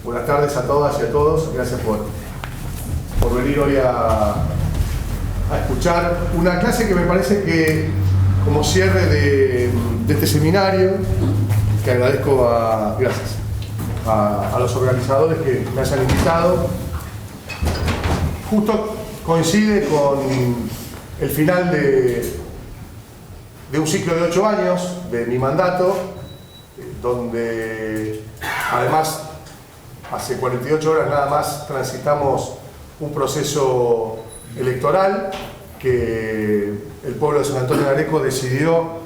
Buenas tardes a todas y a todos. Gracias por venir hoy a escuchar una clase que me parece que, como cierre de este seminario, que agradezco gracias a los organizadores que me hayan invitado, justo coincide con el final de un ciclo de 8 años de mi mandato, donde además hace 48 horas nada más transitamos un proceso electoral que el pueblo de San Antonio de Areco decidió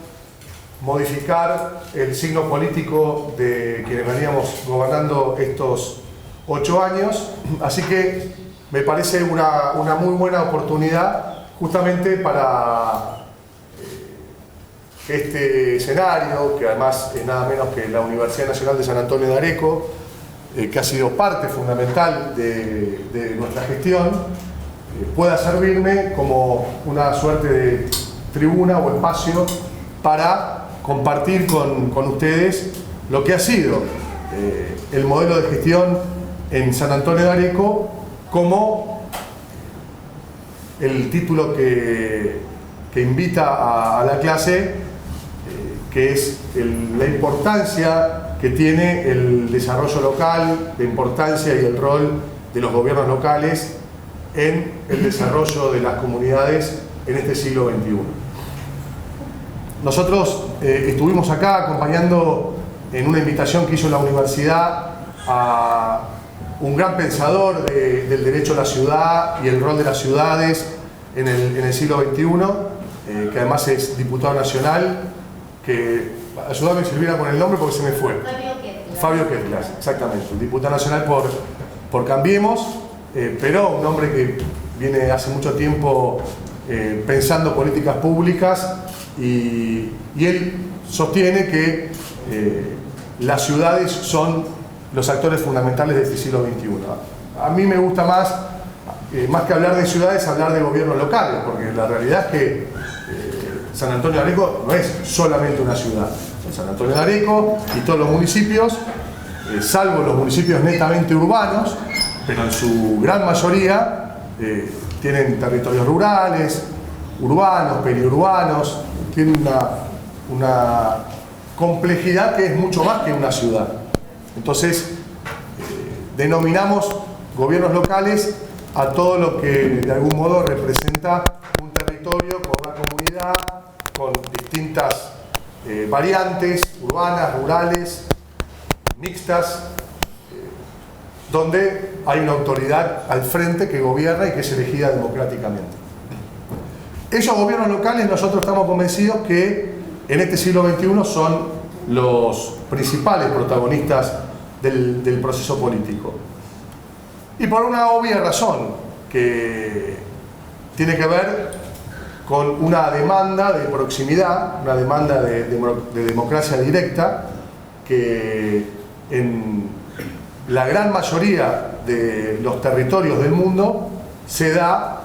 modificar el signo político de quienes veníamos gobernando estos 8 años, así que me parece una muy buena oportunidad justamente para este escenario, que además es nada menos que la Universidad Nacional de San Antonio de Areco, que ha sido parte fundamental de nuestra gestión, pueda servirme como una suerte de tribuna o espacio para compartir con ustedes lo que ha sido el modelo de gestión en San Antonio de Areco, como el título que invita a la clase, que es la importancia que tiene el desarrollo local, la importancia y el rol de los gobiernos locales en el desarrollo de las comunidades en este siglo XXI. Nosotros estuvimos acá acompañando en una invitación que hizo la universidad a un gran pensador del derecho a la ciudad y el rol de las ciudades en el siglo XXI, que además es diputado nacional, que, ayúdame Silvina con el nombre porque se me fue. Fabio Ketlas, exactamente, diputado nacional por Cambiemos, pero un hombre que viene hace mucho tiempo pensando políticas públicas y él sostiene que las ciudades son los actores fundamentales de este siglo XXI. A mí me gusta más que hablar de ciudades, hablar de gobiernos locales, porque la realidad es que San Antonio de Areco no es solamente una ciudad. San Antonio de Areco y todos los municipios, salvo los municipios netamente urbanos, pero en su gran mayoría tienen territorios rurales, urbanos, periurbanos, tienen una complejidad que es mucho más que una ciudad. Entonces, denominamos gobiernos locales a todo lo que de algún modo representa un territorio con una comunidad, con distintas variantes urbanas, rurales, mixtas, donde hay una autoridad al frente que gobierna y que es elegida democráticamente. Esos gobiernos locales, nosotros estamos convencidos que en este siglo XXI son los principales protagonistas del proceso político. Y por una obvia razón, que tiene que ver con una demanda de proximidad, una demanda de democracia directa, que en la gran mayoría de los territorios del mundo se da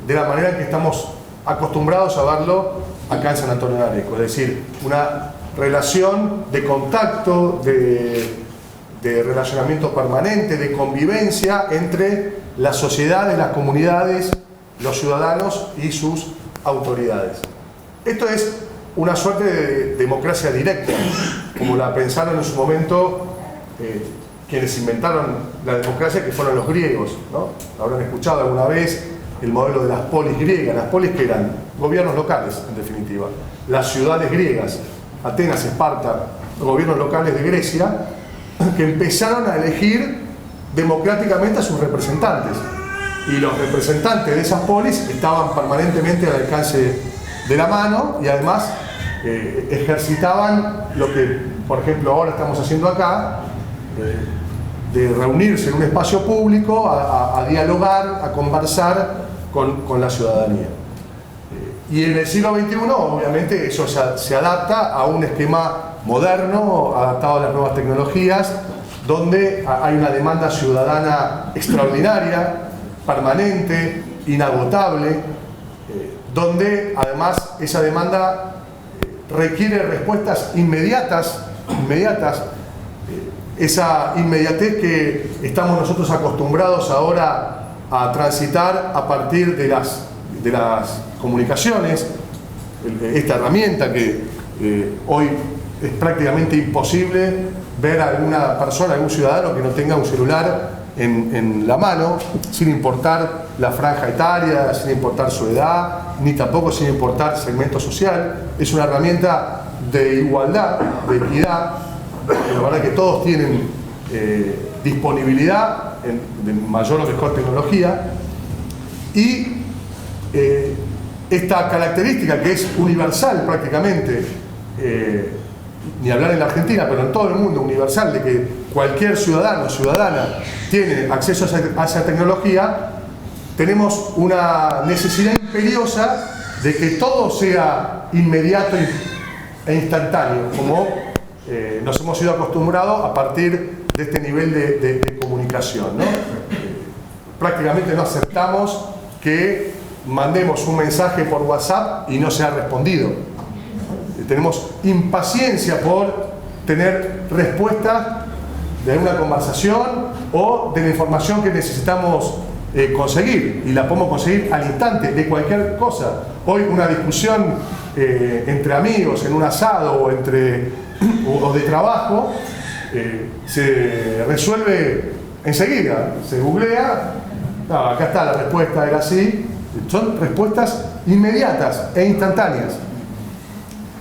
de la manera en que estamos acostumbrados a verlo acá en San Antonio de Areco, es decir, una relación de contacto, de relacionamiento permanente, de convivencia entre las sociedades, las comunidades, los ciudadanos y sus autoridades. Esto es una suerte de democracia directa, como la pensaron en su momento quienes inventaron la democracia, que fueron los griegos, ¿no? Habrán escuchado alguna vez el modelo de las polis griegas. Las polis, que eran gobiernos locales, en definitiva. Las ciudades griegas, Atenas, Esparta, gobiernos locales de Grecia, que empezaron a elegir democráticamente a sus representantes. Y los representantes de esas polis estaban permanentemente al alcance de la mano y además ejercitaban lo que, por ejemplo, ahora estamos haciendo acá, de reunirse en un espacio público, a dialogar, a conversar con la ciudadanía. Y en el siglo XXI, obviamente, eso se adapta a un esquema moderno, adaptado a las nuevas tecnologías, donde hay una demanda ciudadana extraordinaria, permanente, inagotable, donde además esa demanda requiere respuestas inmediatas esa inmediatez que estamos nosotros acostumbrados ahora a transitar a partir de las comunicaciones, esta herramienta que hoy es prácticamente imposible ver a alguna persona, algún ciudadano que no tenga un celular en la mano, sin importar la franja etaria, sin importar su edad, ni tampoco sin importar segmento social. Es una herramienta de igualdad, de equidad. La verdad que todos tienen disponibilidad de mayor o mejor tecnología, y esta característica que es universal prácticamente, ni hablar en la Argentina, pero en todo el mundo universal, de que cualquier ciudadano o ciudadana tiene acceso a esa tecnología, tenemos una necesidad imperiosa de que todo sea inmediato e instantáneo, como nos hemos ido acostumbrados a partir de este nivel de comunicación, ¿no? Prácticamente no aceptamos que mandemos un mensaje por WhatsApp y no sea respondido. Tenemos impaciencia por tener respuestas de una conversación o de la información que necesitamos conseguir, y la podemos conseguir al instante de cualquier cosa. Hoy una discusión entre amigos en un asado o de trabajo se resuelve enseguida, se googlea, no, acá está la respuesta, era así. Son respuestas inmediatas e instantáneas,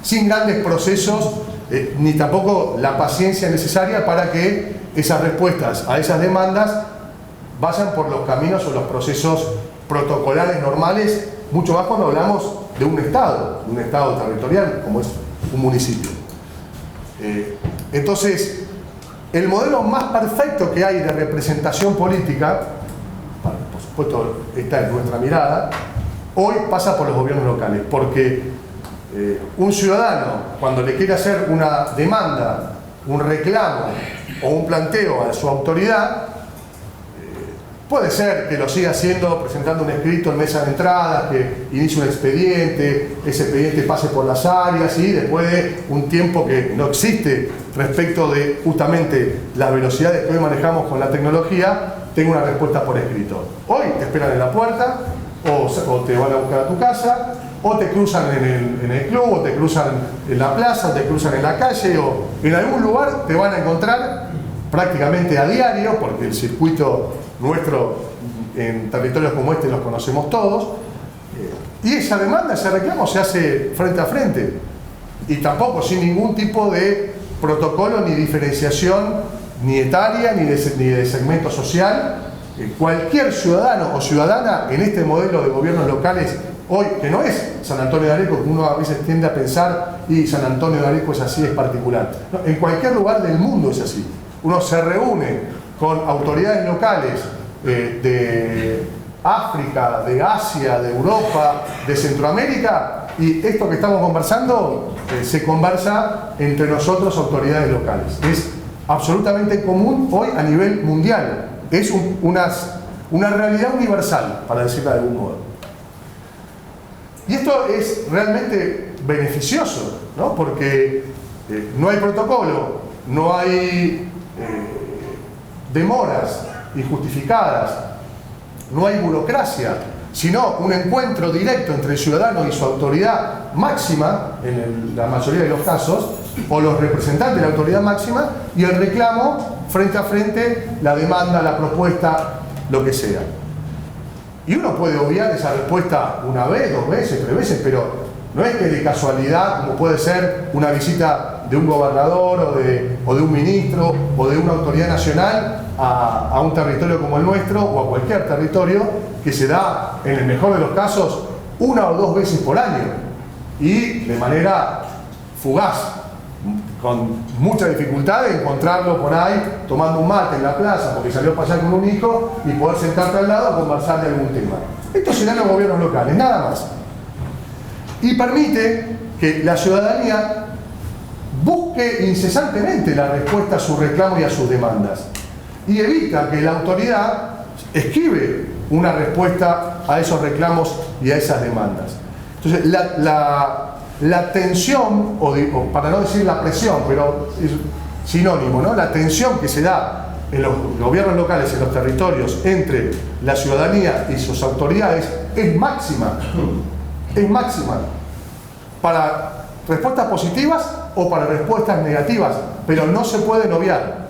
sin grandes procesos, ni tampoco la paciencia necesaria para que esas respuestas a esas demandas vayan por los caminos o los procesos protocolares normales, mucho más cuando hablamos de un Estado territorial como es un municipio. Entonces, el modelo más perfecto que hay de representación política, por supuesto esta es nuestra mirada, hoy pasa por los gobiernos locales, porque un ciudadano, cuando le quiere hacer una demanda, un reclamo o un planteo a su autoridad, puede ser que lo siga haciendo presentando un escrito en mesa de entrada, que inicie un expediente, ese expediente pase por las áreas y después de un tiempo que no existe respecto de justamente las velocidades que hoy manejamos con la tecnología, tenga una respuesta por escrito. Hoy te esperan en la puerta, o te van a buscar a tu casa, o te cruzan en el club, o te cruzan en la plaza, o te cruzan en la calle, o en algún lugar te van a encontrar prácticamente a diario, porque el circuito nuestro en territorios como este los conocemos todos, y esa demanda, ese reclamo se hace frente a frente, y tampoco sin ningún tipo de protocolo ni diferenciación ni etaria ni de segmento social. Cualquier ciudadano o ciudadana en este modelo de gobiernos locales hoy, que no es San Antonio de Areco, que uno a veces tiende a pensar y San Antonio de Areco es así, es particular. No, en cualquier lugar del mundo es así. Uno se reúne con autoridades locales de África, de Asia, de Europa, de Centroamérica, y esto que estamos conversando se conversa entre nosotros, autoridades locales. Es absolutamente común hoy a nivel mundial. Es una realidad universal, para decirlo de algún modo. Y esto es realmente beneficioso, ¿no? Porque no hay protocolo, no hay demoras injustificadas, no hay burocracia, sino un encuentro directo entre el ciudadano y su autoridad máxima, en la mayoría de los casos, o los representantes de la autoridad máxima, y el reclamo frente a frente, la demanda, la propuesta, lo que sea. Y uno puede obviar esa respuesta una vez, dos veces, tres veces, pero no es que de casualidad, como puede ser una visita de un gobernador o de un ministro o de una autoridad nacional a un territorio como el nuestro o a cualquier territorio, que se da, en el mejor de los casos, una o dos veces por año y de manera fugaz, con mucha dificultad de encontrarlo por ahí tomando un mate en la plaza porque salió a pasar con un hijo y poder sentarte al lado a conversar de algún tema. Esto se da en los gobiernos locales, nada más. Y permite que la ciudadanía busque incesantemente la respuesta a sus reclamos y a sus demandas, y evita que la autoridad esquive una respuesta a esos reclamos y a esas demandas. Entonces, la tensión, o para no decir la presión, pero sinónimo, ¿no? La tensión que se da en los gobiernos locales, en los territorios, entre la ciudadanía y sus autoridades, es máxima. Es máxima. Para respuestas positivas o para respuestas negativas, pero no se pueden obviar.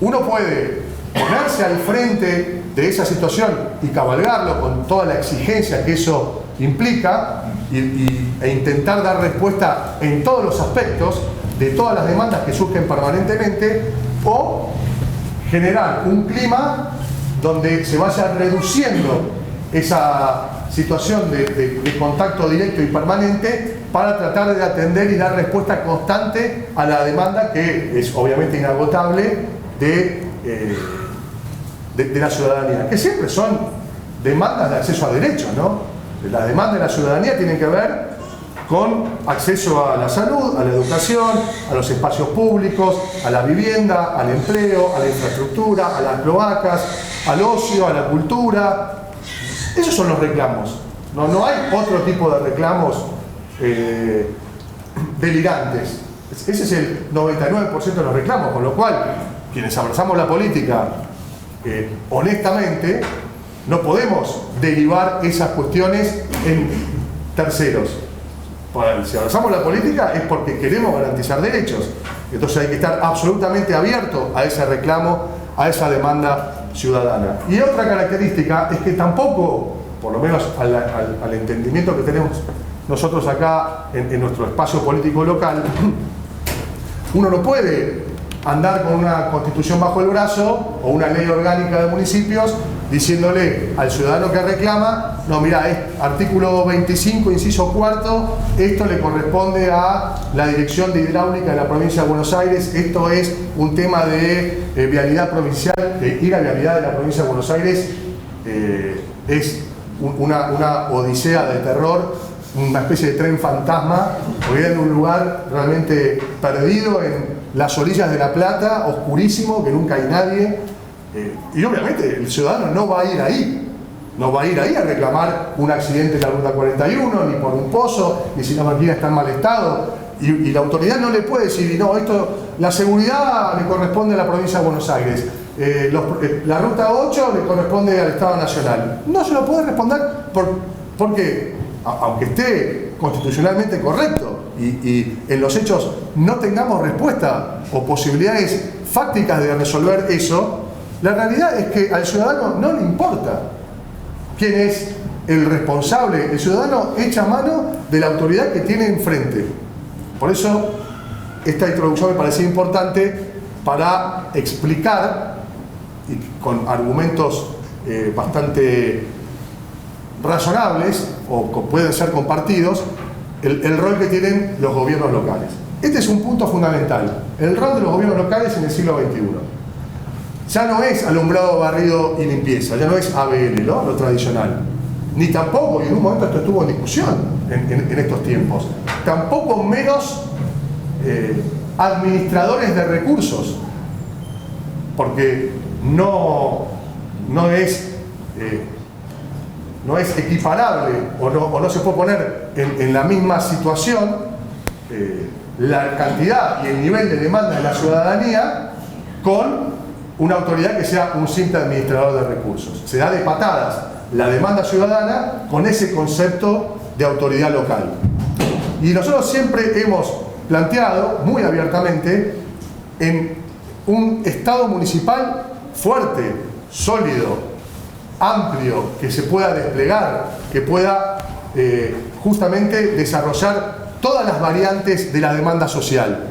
Uno puede ponerse al frente de esa situación y cabalgarlo con toda la exigencia que eso implica e intentar dar respuesta en todos los aspectos de todas las demandas que surgen permanentemente, o generar un clima donde se vaya reduciendo esa situación de contacto directo y permanente para tratar de atender y dar respuesta constante a la demanda, que es obviamente inagotable, de la ciudadanía, que siempre son demandas de acceso a derechos, ¿no? Las demandas de la ciudadanía tienen que ver con acceso a la salud, a la educación, a los espacios públicos, a la vivienda, al empleo, a la infraestructura, a las cloacas, al ocio, a la cultura. Esos son los reclamos. No hay otro tipo de reclamos delirantes. Ese es el 99% de los reclamos, con lo cual quienes abrazamos la política honestamente no podemos derivar esas cuestiones en terceros. Si abrazamos la política es porque queremos garantizar derechos. Entonces hay que estar absolutamente abierto a ese reclamo, a esa demanda ciudadana. Y otra característica es que tampoco, por lo menos al entendimiento que tenemos nosotros acá en nuestro espacio político local, uno no puede andar con una constitución bajo el brazo o una ley orgánica de municipios diciéndole al ciudadano que reclama: no, mira, artículo 25, inciso cuarto, esto le corresponde a la Dirección de Hidráulica de la Provincia de Buenos Aires, esto es un tema de vialidad provincial, y la vialidad de la Provincia de Buenos Aires es una odisea de terror, una especie de tren fantasma, porque en un lugar realmente perdido en las orillas de La Plata, oscurísimo, que nunca hay nadie, y obviamente el ciudadano no va a ir ahí, a reclamar un accidente en la ruta 41, ni por un pozo, ni si la máquina está en mal estado, y la autoridad no le puede decir: no, la seguridad le corresponde a la Provincia de Buenos Aires, la ruta 8 le corresponde al Estado Nacional. No se lo puede responder porque, aunque esté constitucionalmente correcto y en los hechos no tengamos respuesta o posibilidades fácticas de resolver eso, la realidad es que al ciudadano no le importa quién es el responsable. El ciudadano echa mano de la autoridad que tiene enfrente. Por eso esta introducción me parecía importante para explicar, y con argumentos bastante razonables o pueden ser compartidos, el rol que tienen los gobiernos locales. Este es un punto fundamental, el rol de los gobiernos locales en el siglo XXI. Ya no es alumbrado, barrido y limpieza, ya no es ABL, ¿no? Lo tradicional. Ni tampoco, y en un momento esto estuvo en discusión en estos tiempos, tampoco menos administradores de recursos, porque no es equiparable o no se puede poner en la misma situación la cantidad y el nivel de demanda de la ciudadanía con una autoridad que sea un simple administrador de recursos. Se da de patadas la demanda ciudadana con ese concepto de autoridad local. Y nosotros siempre hemos planteado muy abiertamente en un Estado municipal fuerte, sólido, amplio, que se pueda desplegar, que pueda justamente desarrollar todas las variantes de la demanda social,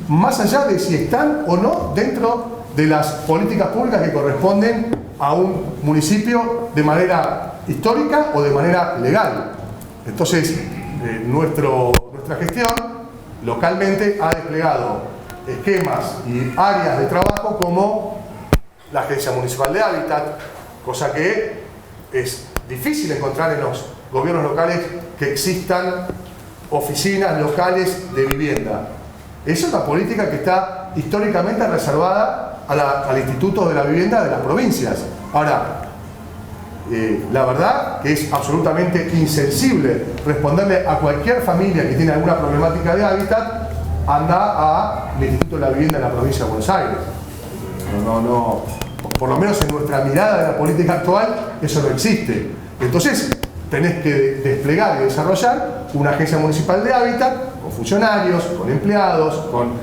más allá de si están o no dentro de las políticas públicas que corresponden a un municipio de manera histórica o de manera legal. Entonces, nuestra gestión localmente ha desplegado esquemas y áreas de trabajo como la Agencia Municipal de Hábitat, cosa que es difícil encontrar en los gobiernos locales, que existan oficinas locales de vivienda. Esa es una política que está históricamente reservada al Instituto de la Vivienda de las provincias. Ahora, la verdad que es absolutamente insensible responderle a cualquier familia que tiene alguna problemática de hábitat anda al Instituto de la Vivienda de la provincia de Buenos Aires. Por lo menos en nuestra mirada de la política actual, eso no existe. Entonces, tenés que desplegar y desarrollar una agencia municipal de hábitat con funcionarios, con empleados, con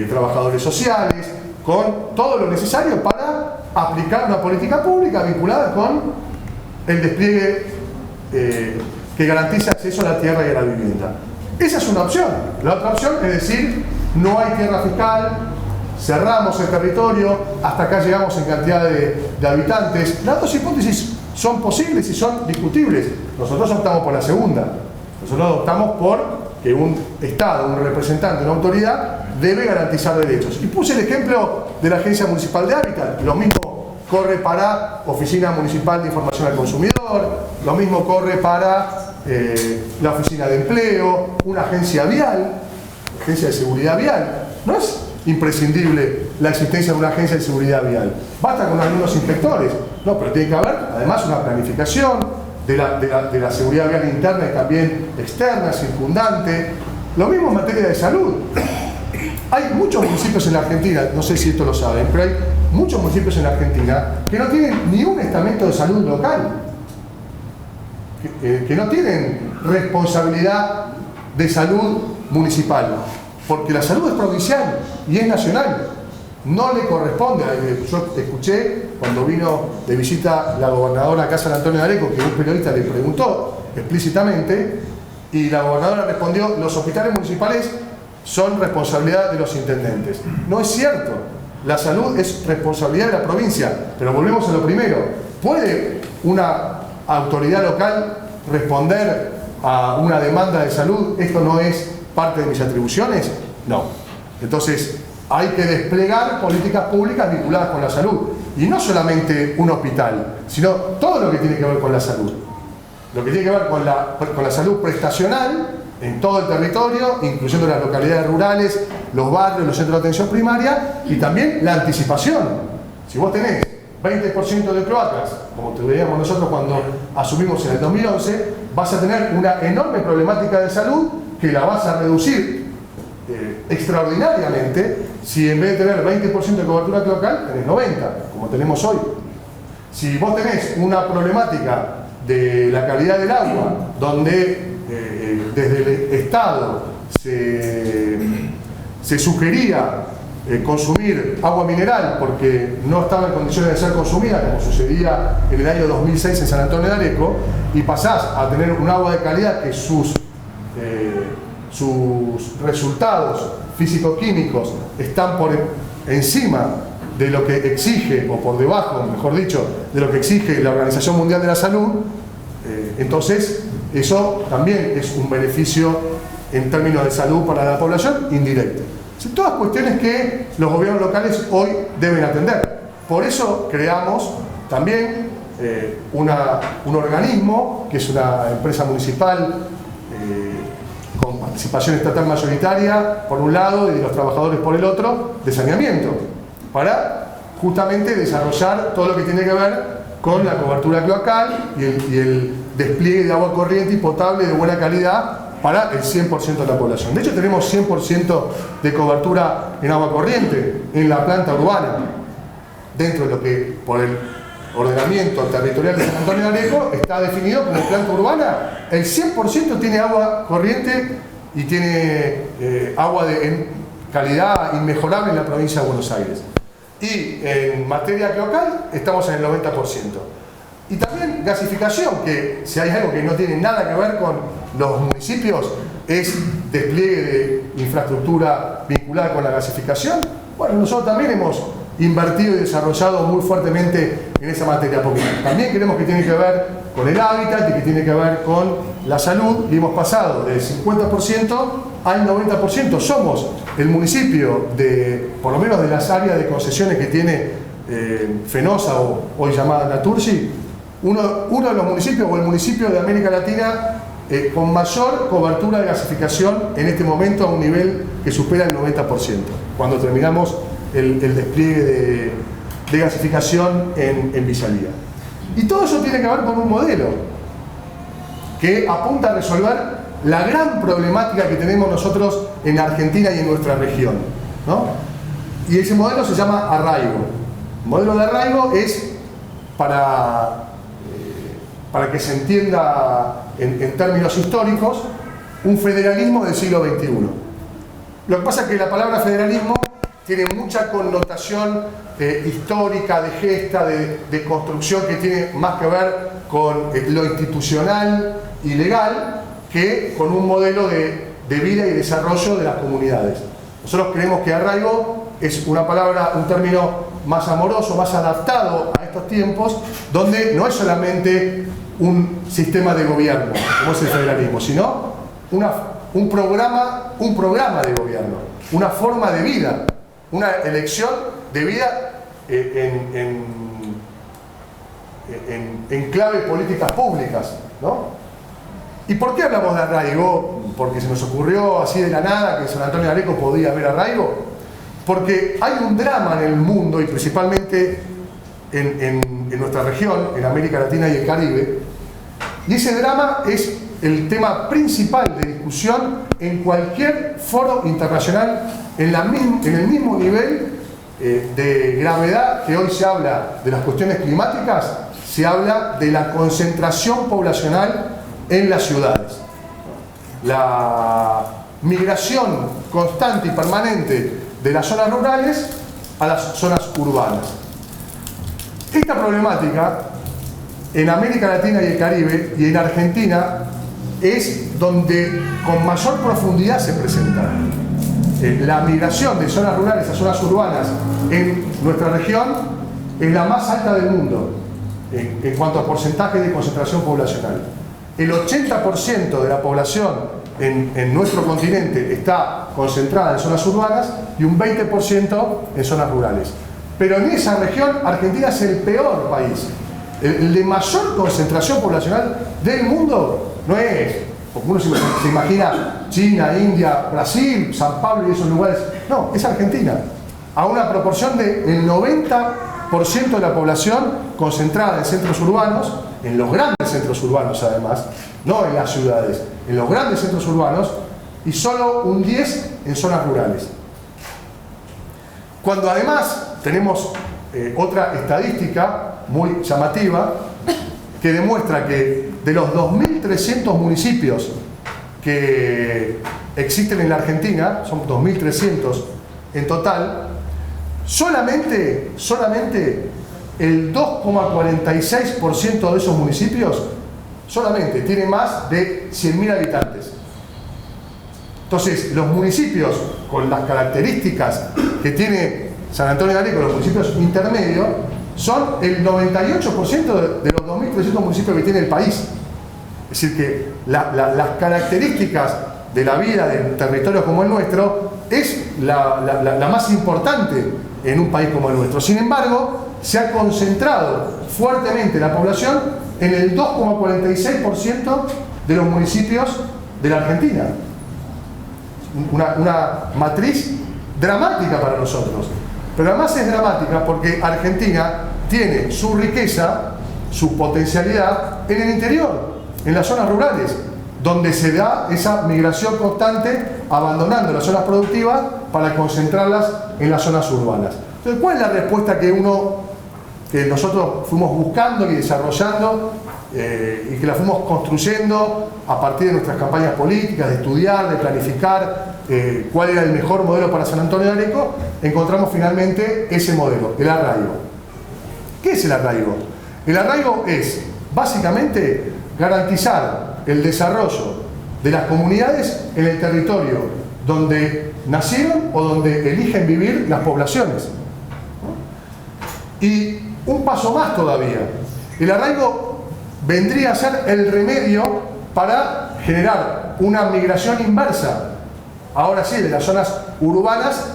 trabajadores sociales, con todo lo necesario para aplicar una política pública vinculada con el despliegue que garantice acceso a la tierra y a la vivienda. Esa es una opción. La otra opción es decir, no hay tierra fiscal, cerramos el territorio, hasta acá llegamos en cantidad de habitantes. Las dos hipótesis son posibles y son discutibles. Nosotros optamos por la segunda. Nosotros optamos por que un Estado, un representante, una autoridad debe garantizar derechos. Y puse el ejemplo de la Agencia Municipal de Hábitat. Lo mismo corre para Oficina Municipal de Información al Consumidor, lo mismo corre para la Oficina de Empleo, una agencia vial, agencia de seguridad vial. No es imprescindible la existencia de una agencia de seguridad vial. Basta con algunos inspectores. No, pero tiene que haber además una planificación de la seguridad vial interna y también externa, circundante. Lo mismo en materia de salud. Hay muchos municipios en la Argentina, no sé si esto lo saben, pero hay muchos municipios en la Argentina que no tienen ni un estamento de salud local, que no tienen responsabilidad de salud municipal, porque la salud es provincial y es nacional. No le corresponde. Yo escuché cuando vino de visita la gobernadora acá a San Antonio de Areco, que un periodista le preguntó explícitamente, y la gobernadora respondió: los hospitales municipales son responsabilidad de los intendentes. No es cierto. La salud es responsabilidad de la provincia. Pero volvemos a lo primero. ¿Puede una autoridad local responder a una demanda de salud? ¿Esto no es parte de mis atribuciones? No. Entonces, hay que desplegar políticas públicas vinculadas con la salud. Y no solamente un hospital, sino todo lo que tiene que ver con la salud. Lo que tiene que ver con la salud prestacional en todo el territorio, incluyendo las localidades rurales, los barrios, los centros de atención primaria, y también la anticipación. Si vos tenés 20% de cloacas, como te veíamos nosotros cuando asumimos en el 2011, vas a tener una enorme problemática de salud que la vas a reducir extraordinariamente si en vez de tener 20% de cobertura cloacal, tenés 90%, como tenemos hoy. Si vos tenés una problemática de la calidad del agua, donde desde el Estado se sugería consumir agua mineral porque no estaba en condiciones de ser consumida, como sucedía en el año 2006 en San Antonio de Areco, y pasás a tener un agua de calidad que sus resultados físico-químicos están por encima de lo que exige, o por debajo, mejor dicho, de lo que exige la Organización Mundial de la Salud, entonces eso también es un beneficio en términos de salud para la población indirecto. Son todas cuestiones que los gobiernos locales hoy deben atender. Por eso creamos también un organismo, que es una empresa municipal con participación estatal mayoritaria por un lado y de los trabajadores por el otro, de saneamiento, para justamente desarrollar todo lo que tiene que ver con la cobertura cloacal y el despliegue de agua corriente y potable de buena calidad para el 100% de la población. De hecho, tenemos 100% de cobertura en agua corriente en la planta urbana, dentro de lo que por el ordenamiento territorial de San Antonio de Areco está definido como planta urbana. El 100% tiene agua corriente y tiene agua en calidad inmejorable en la provincia de Buenos Aires. Y en materia cloacal estamos en el 90%. Y también gasificación, que si hay algo que no tiene nada que ver con los municipios, es despliegue de infraestructura vinculada con la gasificación. Bueno, nosotros también hemos invertido y desarrollado muy fuertemente en esa materia, porque también creemos que tiene que ver con el hábitat y que tiene que ver con la salud, y hemos pasado del 50% al 90%. Somos el municipio por lo menos de las áreas de concesiones que tiene Fenosa, o hoy llamada Naturgy, uno de los municipios, o el municipio de América Latina con mayor cobertura de gasificación en este momento, a un nivel que supera el 90%, cuando terminamos el despliegue de gasificación en Villalía. Y todo eso tiene que ver con un modelo que apunta a resolver la gran problemática que tenemos nosotros en Argentina y en nuestra región, ¿no? Y ese modelo se llama arraigo. El modelo de arraigo es, para que se entienda en términos históricos, un federalismo del siglo XXI. Lo que pasa es que la palabra federalismo tiene mucha connotación histórica, de gesta, de construcción, que tiene más que ver con lo institucional y legal que con un modelo de vida y desarrollo de las comunidades. Nosotros creemos que arraigo es una palabra, un término más amoroso, más adaptado a estos tiempos, donde no es solamente un sistema de gobierno, como es el federalismo, sino un programa de gobierno, una forma de vida, una elección de vida en clave políticas públicas, ¿no? ¿Y por qué hablamos de arraigo? Porque se nos ocurrió así de la nada que en San Antonio de Areco podía haber arraigo. Porque hay un drama en el mundo, y principalmente en nuestra región, en América Latina y el Caribe, y ese drama es el tema principal de discusión en cualquier foro internacional, en el mismo nivel de gravedad que hoy se habla de las cuestiones climáticas, se habla de la concentración poblacional en las ciudades. La migración constante y permanente de las zonas rurales a las zonas urbanas. Esta problemática en América Latina y el Caribe y en Argentina es donde con mayor profundidad se presenta. La migración de zonas rurales a zonas urbanas en nuestra región es la más alta del mundo en cuanto a porcentaje de concentración poblacional. El 80% de la población en nuestro continente está concentrada en zonas urbanas y un 20% en zonas rurales. Pero en esa región, Argentina es el peor país. El de mayor concentración poblacional del mundo no es, porque uno se imagina China, India, Brasil, San Pablo y esos lugares. No, es Argentina. A una proporción del 90% de la población concentrada en centros urbanos, en los grandes centros urbanos además, no en las ciudades, en los grandes centros urbanos, y solo un 10% en zonas rurales. Cuando además tenemos otra estadística muy llamativa que demuestra que de los 2.300 municipios que existen en la Argentina, son 2.300 en total, solamente el 2,46% de esos municipios solamente tiene más de 100.000 habitantes. Entonces, los municipios con las características que tiene San Antonio de Areco, los municipios intermedios, son el 98% de los 2.300 municipios que tiene el país. Es decir, que las características de la vida de territorios como el nuestro es la más importante en un país como el nuestro. Sin embargo, se ha concentrado fuertemente la población en el 2,46% de los municipios de la Argentina. Una matriz dramática para nosotros. Pero además es dramática porque Argentina tiene su riqueza, su potencialidad en el interior, en las zonas rurales, donde se da esa migración constante, abandonando las zonas productivas para concentrarlas en las zonas urbanas. Entonces, ¿cuál es la respuesta que nosotros fuimos buscando y desarrollando y que la fuimos construyendo a partir de nuestras campañas políticas, de estudiar, de planificar cuál era el mejor modelo para San Antonio de Areco? Encontramos finalmente ese modelo, el arraigo. ¿Qué es el arraigo? El arraigo es, básicamente, garantizar el desarrollo de las comunidades en el territorio donde nacieron o donde eligen vivir las poblaciones. Y un paso más todavía, el arraigo vendría a ser el remedio para generar una migración inversa, ahora sí, de las zonas urbanas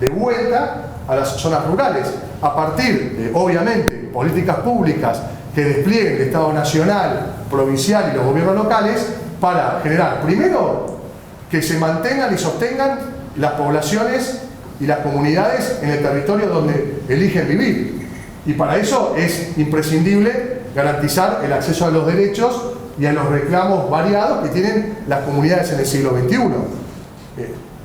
de vuelta a las zonas rurales, a partir de, obviamente, políticas públicas que desplieguen el Estado nacional, provincial y los gobiernos locales para generar, primero, que se mantengan y sostengan las poblaciones y las comunidades en el territorio donde eligen vivir. Y para eso es imprescindible garantizar el acceso a los derechos y a los reclamos variados que tienen las comunidades en el siglo XXI.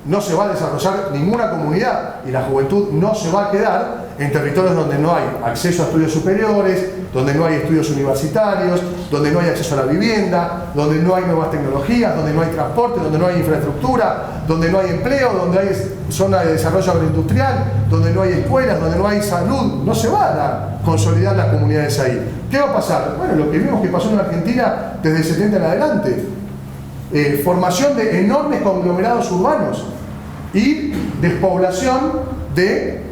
No se va a desarrollar ninguna comunidad y la juventud no se va a quedar en territorios donde no hay acceso a estudios superiores, donde no hay estudios universitarios, donde no hay acceso a la vivienda, donde no hay nuevas tecnologías, donde no hay transporte, donde no hay infraestructura, donde no hay empleo, donde hay zona de desarrollo agroindustrial, donde no hay escuelas, donde no hay salud. No se van a consolidar las comunidades ahí. ¿Qué va a pasar? Bueno, lo que vimos que pasó en Argentina desde el 70 en adelante. Formación de enormes conglomerados urbanos y despoblación de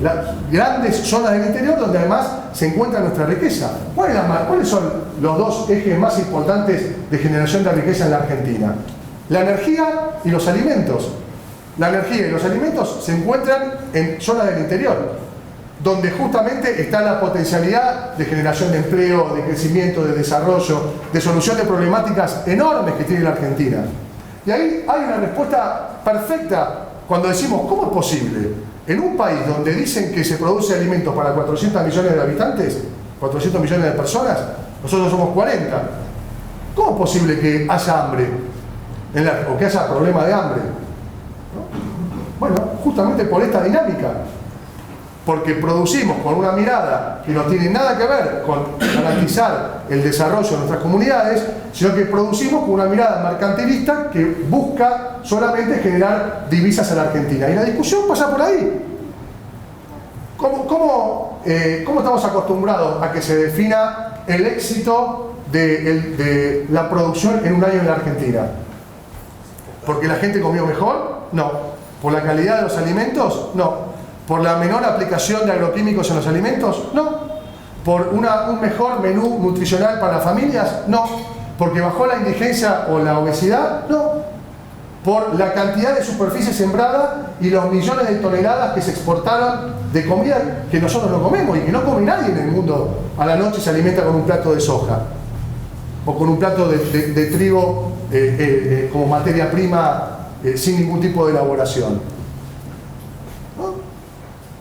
las grandes zonas del interior donde además se encuentra nuestra riqueza. ¿Cuáles son los dos ejes más importantes de generación de riqueza en la Argentina? La energía y los alimentos. La energía y los alimentos se encuentran en zonas del interior, donde justamente está la potencialidad de generación de empleo, de crecimiento, de desarrollo, de solución de problemáticas enormes que tiene la Argentina. Y ahí hay una respuesta perfecta cuando decimos, ¿cómo es posible? En un país donde dicen que se produce alimentos para 400 millones de habitantes, 400 millones de personas, nosotros somos 40. ¿Cómo es posible que haya hambre? O que haya problema de hambre, ¿no? Bueno, justamente por esta dinámica. Porque producimos con una mirada que no tiene nada que ver con garantizar el desarrollo de nuestras comunidades, sino que producimos con una mirada mercantilista que busca solamente generar divisas a la Argentina. Y la discusión pasa por ahí. ¿Cómo estamos acostumbrados a que se defina el éxito de la producción en un año en la Argentina? ¿Porque la gente comió mejor? No. ¿Por la calidad de los alimentos? No. ¿Por la menor aplicación de agroquímicos en los alimentos? No. ¿Por un mejor menú nutricional para las familias? No. ¿Porque bajó la indigencia o la obesidad? No. ¿Por la cantidad de superficie sembrada y los millones de toneladas que se exportaron de comida que nosotros no comemos y que no come nadie en el mundo? A la noche se alimenta con un plato de soja o con un plato de trigo como materia prima sin ningún tipo de elaboración.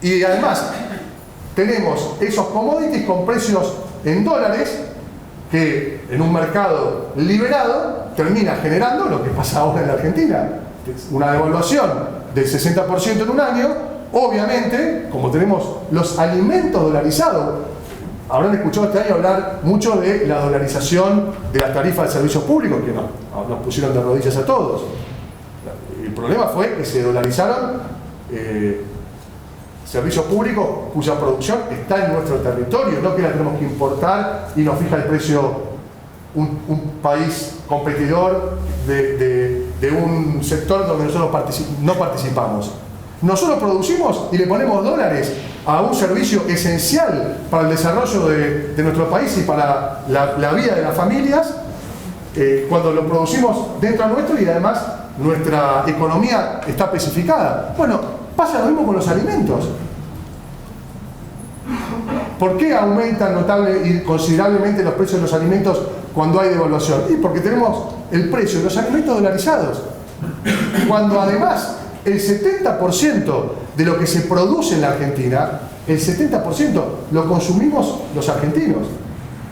Y además tenemos esos commodities con precios en dólares que en un mercado liberado termina generando lo que pasa ahora en la Argentina, una devaluación del 60% en un año. Obviamente, como tenemos los alimentos dolarizados, habrán escuchado este año hablar mucho de la dolarización de las tarifas de servicios públicos, que nos pusieron de rodillas a todos. El problema fue que se dolarizaron servicios públicos cuya producción está en nuestro territorio, no que la tenemos que importar y nos fija el precio un país competidor de un sector donde nosotros no participamos. Nosotros producimos y le ponemos dólares a un servicio esencial para el desarrollo de nuestro país y para la vida de las familias, cuando lo producimos dentro nuestro y además nuestra economía está especificada. Bueno, pasa lo mismo con los alimentos. ¿Por qué aumentan notable y considerablemente los precios de los alimentos cuando hay devaluación? Y porque tenemos el precio de los alimentos dolarizados. Cuando además el 70% de lo que se produce en la Argentina, el 70% lo consumimos los argentinos.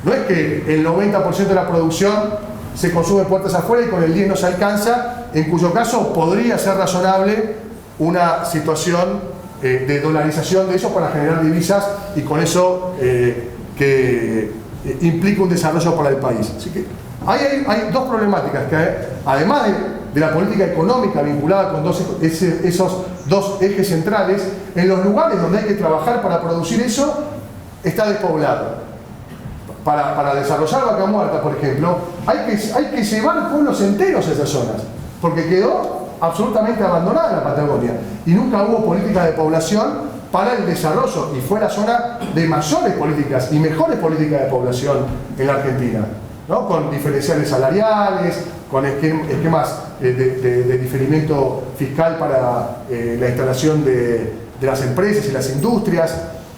No es que el 90% de la producción se consume puertas afuera y con el 10% no se alcanza, en cuyo caso podría ser razonable una situación de dolarización de eso para generar divisas y con eso que implica un desarrollo para el país. Así que hay dos problemáticas que además de la política económica vinculada con esos dos ejes centrales, en los lugares donde hay que trabajar para producir eso está despoblado. Para desarrollar Vaca Muerta, por ejemplo, hay que llevar pueblos enteros a esas zonas, porque quedó absolutamente abandonada la Patagonia y nunca hubo política de población para el desarrollo y fue la zona de mayores políticas y mejores políticas de población en la Argentina, ¿no? Con diferenciales salariales, con esquemas de diferimiento fiscal para la instalación de las empresas y las industrias.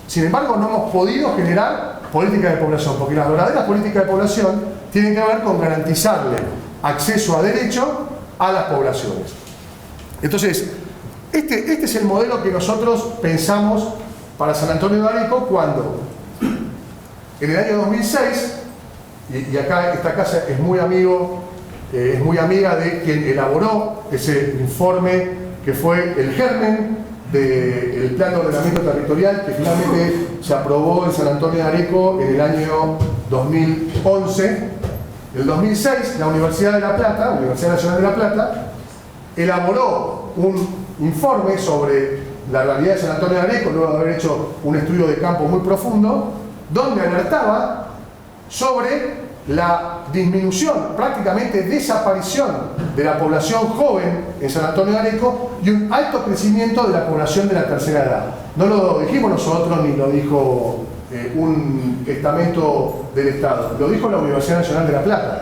Sin embargo, no hemos podido generar política de población, porque las verdaderas políticas de población tienen que ver con garantizarle acceso a derecho a las poblaciones. Entonces, este es el modelo que nosotros pensamos para San Antonio de Areco cuando en el año 2006 y acá esta casa es muy amiga de quien elaboró ese informe que fue el germen del Plan de Ordenamiento Territorial que finalmente se aprobó en San Antonio de Areco en el año 2011. En el 2006, la Universidad Nacional de La Plata, elaboró un informe sobre la realidad de San Antonio de Areco, luego de haber hecho un estudio de campo muy profundo, donde alertaba sobre la disminución, prácticamente desaparición de la población joven en San Antonio de Areco y un alto crecimiento de la población de la tercera edad. No lo dijimos nosotros ni lo dijo un estamento del Estado, lo dijo la Universidad Nacional de La Plata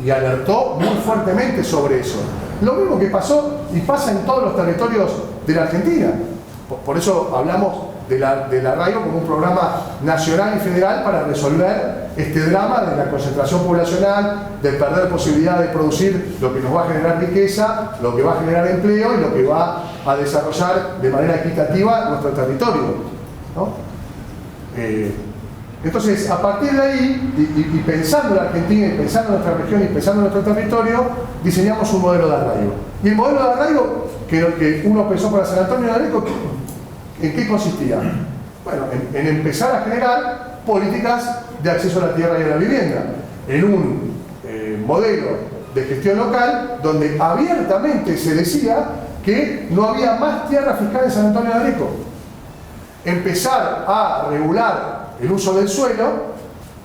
y alertó muy fuertemente sobre eso. Lo mismo que pasó y pasa en todos los territorios de la Argentina. Por eso hablamos del arraigo como un programa nacional y federal para resolver este drama de la concentración poblacional, de perder posibilidad de producir lo que nos va a generar riqueza, lo que va a generar empleo y lo que va a desarrollar de manera equitativa nuestro territorio, ¿no? Entonces, a partir de ahí, y pensando en la Argentina, y pensando en nuestra región, y pensando en nuestro territorio, diseñamos un modelo de arraigo. Y el modelo de arraigo que uno pensó para San Antonio de Areco, ¿en qué consistía? Bueno, en empezar a generar políticas de acceso a la tierra y a la vivienda, en un modelo de gestión local donde abiertamente se decía que no había más tierra fiscal en San Antonio de Areco. Empezar a regular el uso del suelo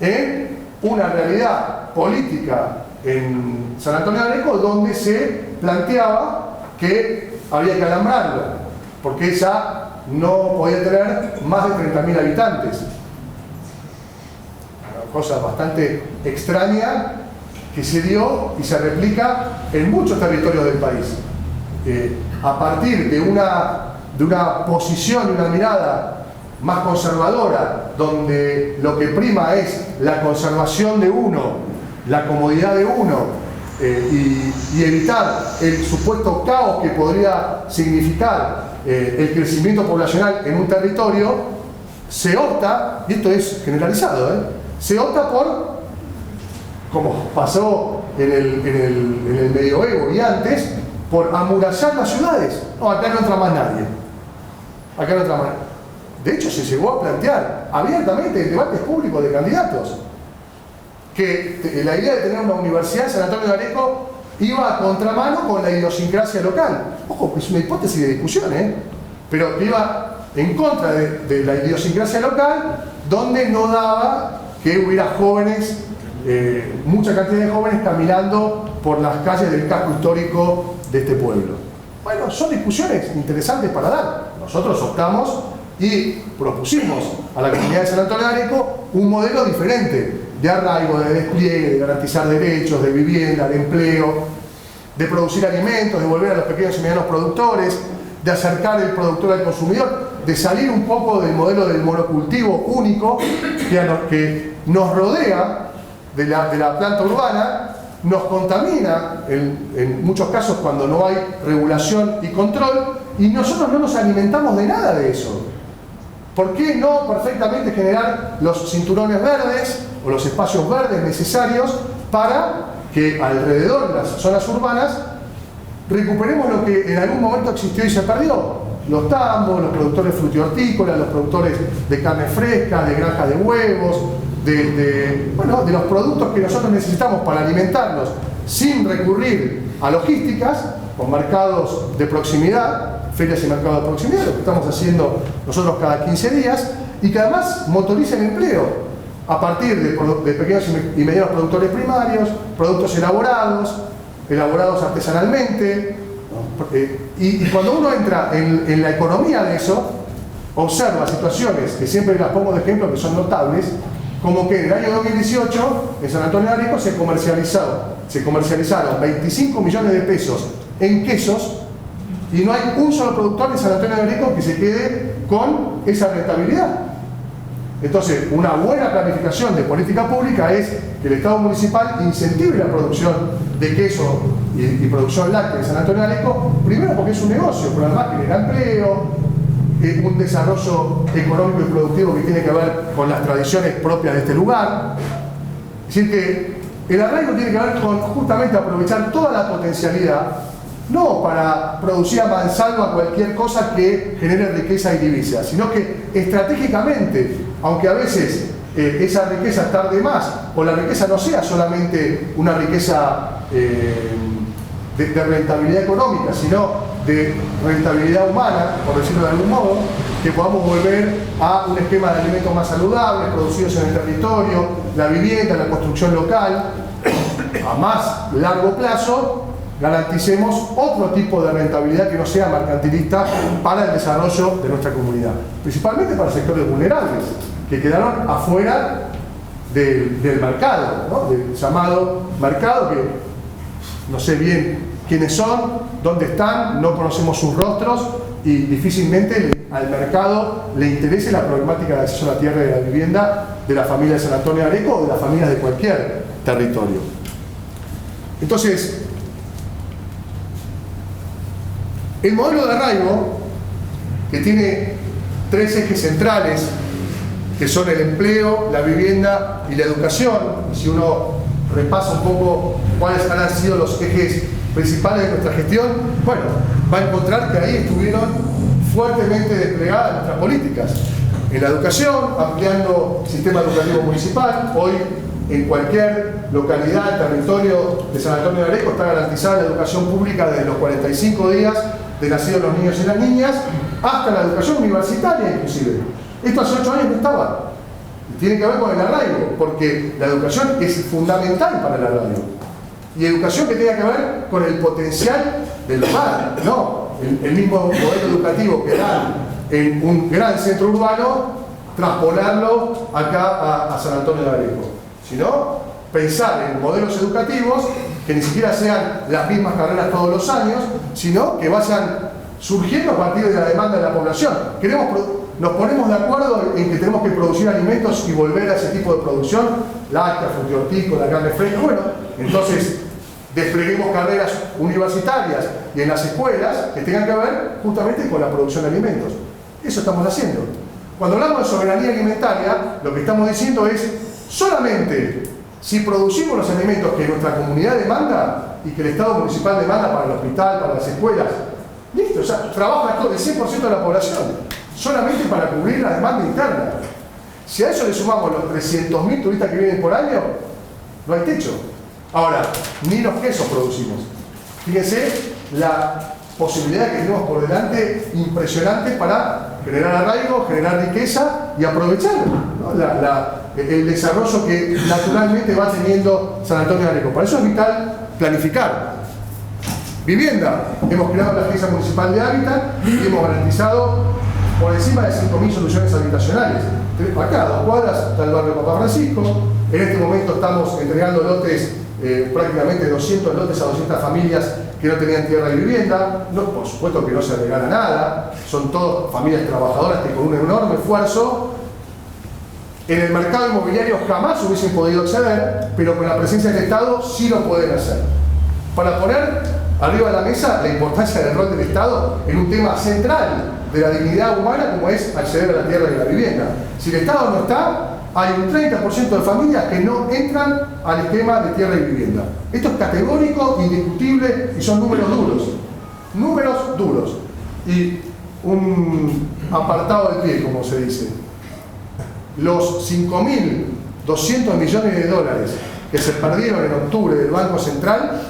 en una realidad política en San Antonio de Areco donde se planteaba que había que alambrarlo, porque esa no podía tener más de 30.000 habitantes. Una cosa bastante extraña que se dio y se replica en muchos territorios del país. A partir de una posición y una mirada más conservadora, donde lo que prima es la conservación de uno, la comodidad de uno, y evitar el supuesto caos que podría significar el crecimiento poblacional en un territorio, se opta, y esto es generalizado, se opta por, como pasó en el medioevo y antes, por amurallar las ciudades. No, acá no entra más nadie. Acá no entra más nadie. De hecho, se llegó a plantear abiertamente en debates públicos de candidatos que la idea de tener una universidad en San Antonio de Areco iba a contramano con la idiosincrasia local. Ojo, es una hipótesis de discusión, pero que iba en contra de la idiosincrasia local, donde no daba que hubiera jóvenes, mucha cantidad de jóvenes caminando por las calles del casco histórico de este pueblo. Bueno, son discusiones interesantes para dar. Nosotros optamos y propusimos a la comunidad de San Antonio de Areco un modelo diferente de arraigo, de despliegue, de garantizar derechos, de vivienda, de empleo, de producir alimentos, de volver a los pequeños y medianos productores, de acercar el productor al consumidor, de salir un poco del modelo del monocultivo único que nos rodea de la planta urbana, nos contamina en muchos casos cuando no hay regulación y control, y nosotros no nos alimentamos de nada de eso. ¿Por qué no perfectamente generar los cinturones verdes o los espacios verdes necesarios para que alrededor de las zonas urbanas recuperemos lo que en algún momento existió y se perdió? Los tambos, los productores frutihortícolas, los productores de carne fresca, de granja de huevos, de los productos que nosotros necesitamos para alimentarnos sin recurrir a logísticas, con mercados de proximidad, ferias y mercados de proximidad, lo que estamos haciendo nosotros cada 15 días, y que además motoricen el empleo a partir de pequeños y medianos productores primarios, productos elaborados artesanalmente, y cuando uno entra en la economía de eso, observa situaciones que siempre las pongo de ejemplo, que son notables, como que en el año 2018 en San Antonio de Areco se comercializaron 25 millones de pesos en quesos, y no hay un solo productor de San Antonio de Areco que se quede con esa rentabilidad. Entonces, una buena planificación de política pública es que el Estado municipal incentive la producción de queso y producción láctea en San Antonio de Areco, primero porque es un negocio, pero además genera empleo, un desarrollo económico y productivo que tiene que ver con las tradiciones propias de este lugar, Es decir, que el arraigo tiene que ver con justamente aprovechar toda la potencialidad, no para producir a mansalva cualquier cosa que genere riqueza y divisa, sino que estratégicamente, aunque a veces esa riqueza tarde más, o la riqueza no sea solamente una riqueza de rentabilidad económica, sino de rentabilidad humana, por decirlo de algún modo, que podamos volver a un esquema de alimentos más saludables, producidos en el territorio, la vivienda, la construcción local, a más largo plazo, garanticemos otro tipo de rentabilidad que no sea mercantilista para el desarrollo de nuestra comunidad, principalmente para sectores vulnerables, que quedaron afuera del mercado, ¿no? Del llamado mercado, que no sé bien quiénes son, dónde están, no conocemos sus rostros y difícilmente al mercado le interese la problemática de acceso a la tierra y a la vivienda de la familia de San Antonio de Areco o de las familias de cualquier territorio. Entonces, el modelo de arraigo, que tiene tres ejes centrales, que son el empleo, la vivienda y la educación, y si uno repasa un poco cuáles han sido los ejes principales de nuestra gestión, bueno, va a encontrar que ahí estuvieron fuertemente desplegadas nuestras políticas. En la educación, ampliando el sistema educativo municipal, hoy en cualquier localidad, territorio de San Antonio de Areco está garantizada la educación pública desde los 45 días de nacidos los niños y las niñas hasta la educación universitaria inclusive. Esto hace 8 años no estaba. Tiene que ver con el arraigo, porque la educación es fundamental para el arraigo. Y educación que tenga que ver con el potencial del lugar, ¿no? El mismo modelo educativo que da en un gran centro urbano, traspolarlo acá a San Antonio de Areco. Sino pensar en modelos educativos que ni siquiera sean las mismas carreras todos los años, sino que vayan surgiendo a partir de la demanda de la población. Nos ponemos de acuerdo en que tenemos que producir alimentos y volver a ese tipo de producción, láctea, frutihortícola, carne fresca. Bueno, entonces despleguemos carreras universitarias y en las escuelas que tengan que ver justamente con la producción de alimentos. Eso estamos haciendo. Cuando hablamos de soberanía alimentaria, lo que estamos diciendo es solamente si producimos los alimentos que nuestra comunidad demanda y que el Estado municipal demanda para el hospital, para las escuelas, listo, o sea, trabaja todo el 100% de la población, solamente para cubrir la demanda interna. Si a eso le sumamos los 300.000 turistas que vienen por año, no hay techo. Ahora, ni los quesos producimos. Fíjense la posibilidad que tenemos por delante impresionante para generar arraigo, generar riqueza y aprovechar, ¿no? El desarrollo que naturalmente va teniendo San Antonio de Areco. Para eso es vital planificar. Vivienda. Hemos creado la Agencia Municipal de Hábitat y hemos garantizado por encima de 5.000 soluciones habitacionales. Acá, a 2 cuadras, está el barrio Papá Francisco. En este momento estamos entregando lotes, prácticamente 200 lotes a 200 familias que no tenían tierra y vivienda. No, por supuesto que no se regala nada. Son todas familias trabajadoras que con un enorme esfuerzo en el mercado inmobiliario jamás hubiesen podido acceder, pero con la presencia del Estado sí lo pueden hacer. Para poner arriba de la mesa la importancia del rol del Estado en un tema central de la dignidad humana como es acceder a la tierra y a la vivienda. Si el Estado no está, hay un 30% de familias que no entran al esquema de tierra y vivienda. Esto es categórico, indiscutible y son números duros. Números duros. Y un apartado de pie, como se dice. Los 5.200 millones de dólares que se perdieron en octubre del Banco Central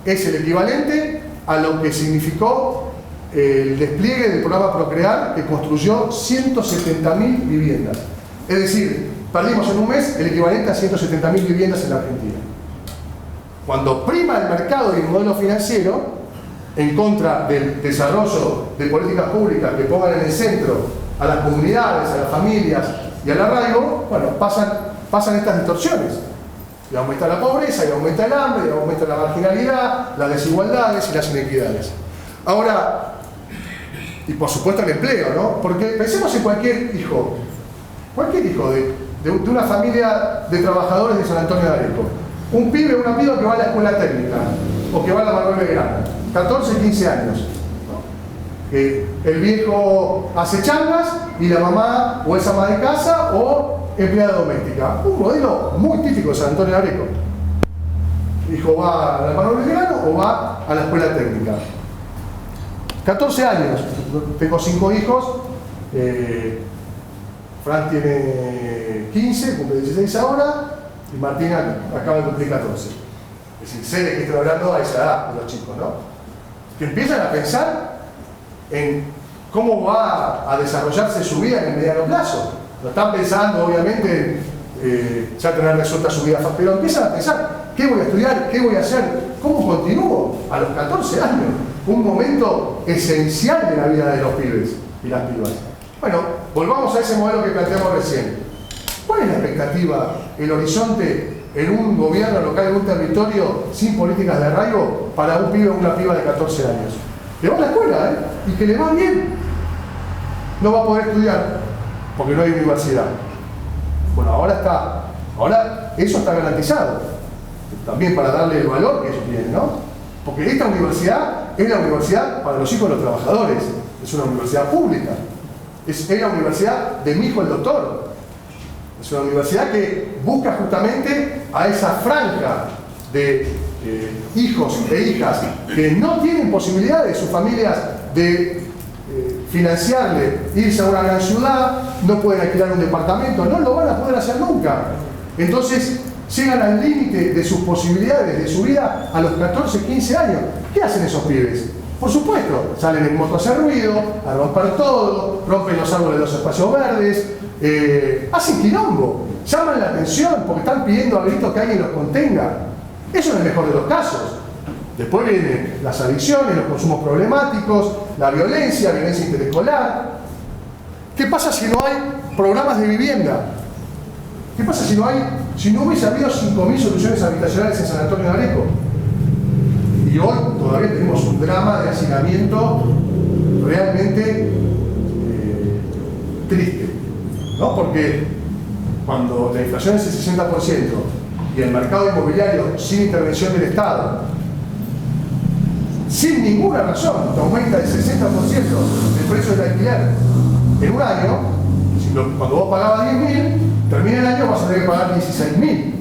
es el equivalente a lo que significó el despliegue del programa Procrear, que construyó 170.000 viviendas. Es decir, perdimos en un mes el equivalente a 170.000 viviendas en la Argentina. Cuando prima el mercado y el modelo financiero en contra del desarrollo de políticas públicas que pongan en el centro a las comunidades, a las familias y al arraigo, bueno, pasan estas distorsiones. Y aumenta la pobreza, y aumenta el hambre, y aumenta la marginalidad, las desigualdades y las inequidades. Ahora, y por supuesto el empleo, ¿no? Porque pensemos en cualquier hijo de una familia de trabajadores de San Antonio de Areco. Un pibe o una piba que va a la escuela técnica, o que va a la Manuel Belgrano, 14, 15 años. ¿No? El viejo hace changas y la mamá o es ama de casa o empleada doméstica. Un modelo muy típico de San Antonio de Areco. El hijo va a la mano del verano o va a la escuela técnica. 14 años, tengo 5 hijos. Fran tiene 15, cumple 16 ahora, y Martina acaba de cumplir 14. Es decir, sé de que estoy hablando a esa edad de los chicos, ¿no? Que empiezan a pensar en cómo va a desarrollarse su vida en el mediano plazo. No están pensando, obviamente, ya tener resuelta su vida, pero empiezan a pensar, ¿qué voy a estudiar? ¿Qué voy a hacer? ¿Cómo continúo? A los 14 años, un momento esencial de la vida de los pibes y las pibas. Bueno, volvamos a ese modelo que planteamos recién. ¿Cuál es la expectativa, el horizonte en un gobierno local, en un territorio sin políticas de arraigo para un pibe o una piba de 14 años? Que va a la escuela, y que le va bien. No va a poder estudiar porque no hay universidad. Bueno, ahora eso está garantizado. También para darle el valor que ellos tienen, ¿no? Porque esta universidad es la universidad para los hijos de los trabajadores. Es una universidad pública. Es la universidad de mi hijo el doctor. Es una universidad que busca justamente a esa franja de hijos e hijas que no tienen posibilidades, sus familias, de financiarle irse a una gran ciudad, no pueden alquilar un departamento, no lo van a poder hacer nunca. Entonces llegan al límite de sus posibilidades, de su vida a los 14, 15 años. ¿Qué hacen esos pibes? Por supuesto, salen en moto a hacer ruido, a romper todo, rompen los árboles de los espacios verdes, hacen quilombo, llaman la atención porque están pidiendo a gritos que alguien los contenga. Eso es el mejor de los casos. Después vienen las adicciones, los consumos problemáticos, la violencia interescolar. ¿Qué pasa si no hay programas de vivienda? ¿Qué pasa si no hubiese habido 5.000 soluciones habitacionales en San Antonio de Areco? Y hoy todavía tenemos un drama de hacinamiento realmente triste, ¿no? Porque cuando la inflación es el 60% y el mercado inmobiliario sin intervención del Estado, sin ninguna razón, te aumenta el 60% el precio del alquiler en un año, cuando vos pagabas 10.000, termina el año vas a tener que pagar 16.000.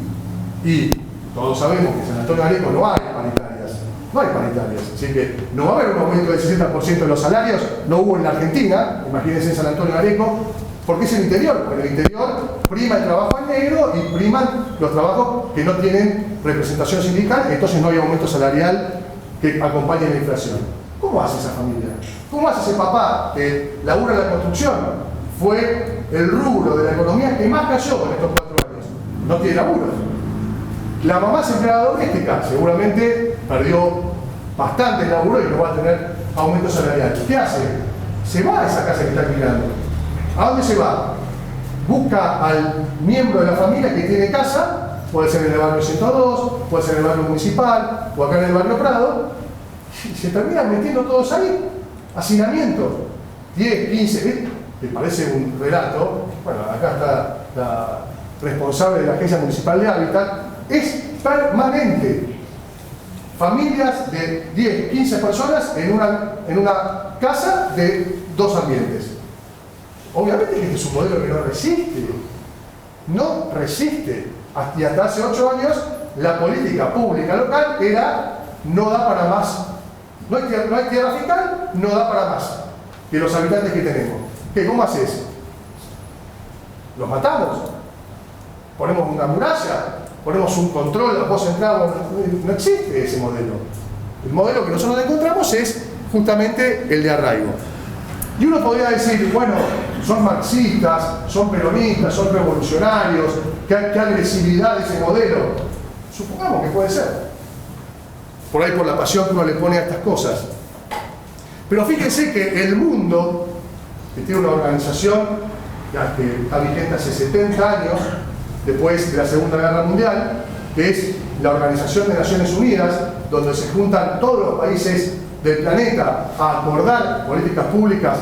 Y todos sabemos que en San Antonio de Areco no hay paritarias. No hay paritarias, así que no va a haber un aumento del 60% de los salarios, no hubo en la Argentina, imagínense en San Antonio de Areco, porque es el interior, porque en el interior prima el trabajo en negro y priman los trabajos que no tienen representación sindical, entonces no hay aumento salarial que acompañe la inflación. ¿Cómo hace esa familia? ¿Cómo hace ese papá que labura en la construcción? Fue el rubro de la economía que más cayó en estos 4 años. No tiene laburo. La mamá es empleada doméstica, seguramente perdió bastante laburo y no va a tener aumento salarial. ¿Qué hace? Se va a esa casa que está alquilando. ¿A dónde se va? Busca al miembro de la familia que tiene casa, puede ser en el barrio 102, puede ser en el barrio municipal o acá en el barrio Prado, y se terminan metiendo todos ahí. Hacinamiento. 10, 15, ¿te parece un relato? Bueno, acá está la responsable de la Agencia Municipal de Hábitat. Es permanente. Familias de 10, 15 personas en una casa de 2 ambientes. Obviamente que este es un modelo que no resiste. No resiste. Y hasta hace 8 años la política pública local era no da para más. No hay tierra fiscal, no da para más que los habitantes que tenemos. ¿Qué? ¿Cómo haces? ¿Los matamos? ¿Ponemos una muralla? ¿Ponemos un control? ¿Vos entramos? No existe ese modelo. El modelo que nosotros encontramos es justamente el de arraigo. Y uno podría decir, bueno, son marxistas, son peronistas, son revolucionarios, qué agresividad ese modelo. Supongamos que puede ser. Por ahí por la pasión que uno le pone a estas cosas. Pero fíjense que el mundo, que tiene una organización que está vigente hace 70 años, después de la Segunda Guerra Mundial, que es la Organización de Naciones Unidas, donde se juntan todos los países del planeta a acordar políticas públicas.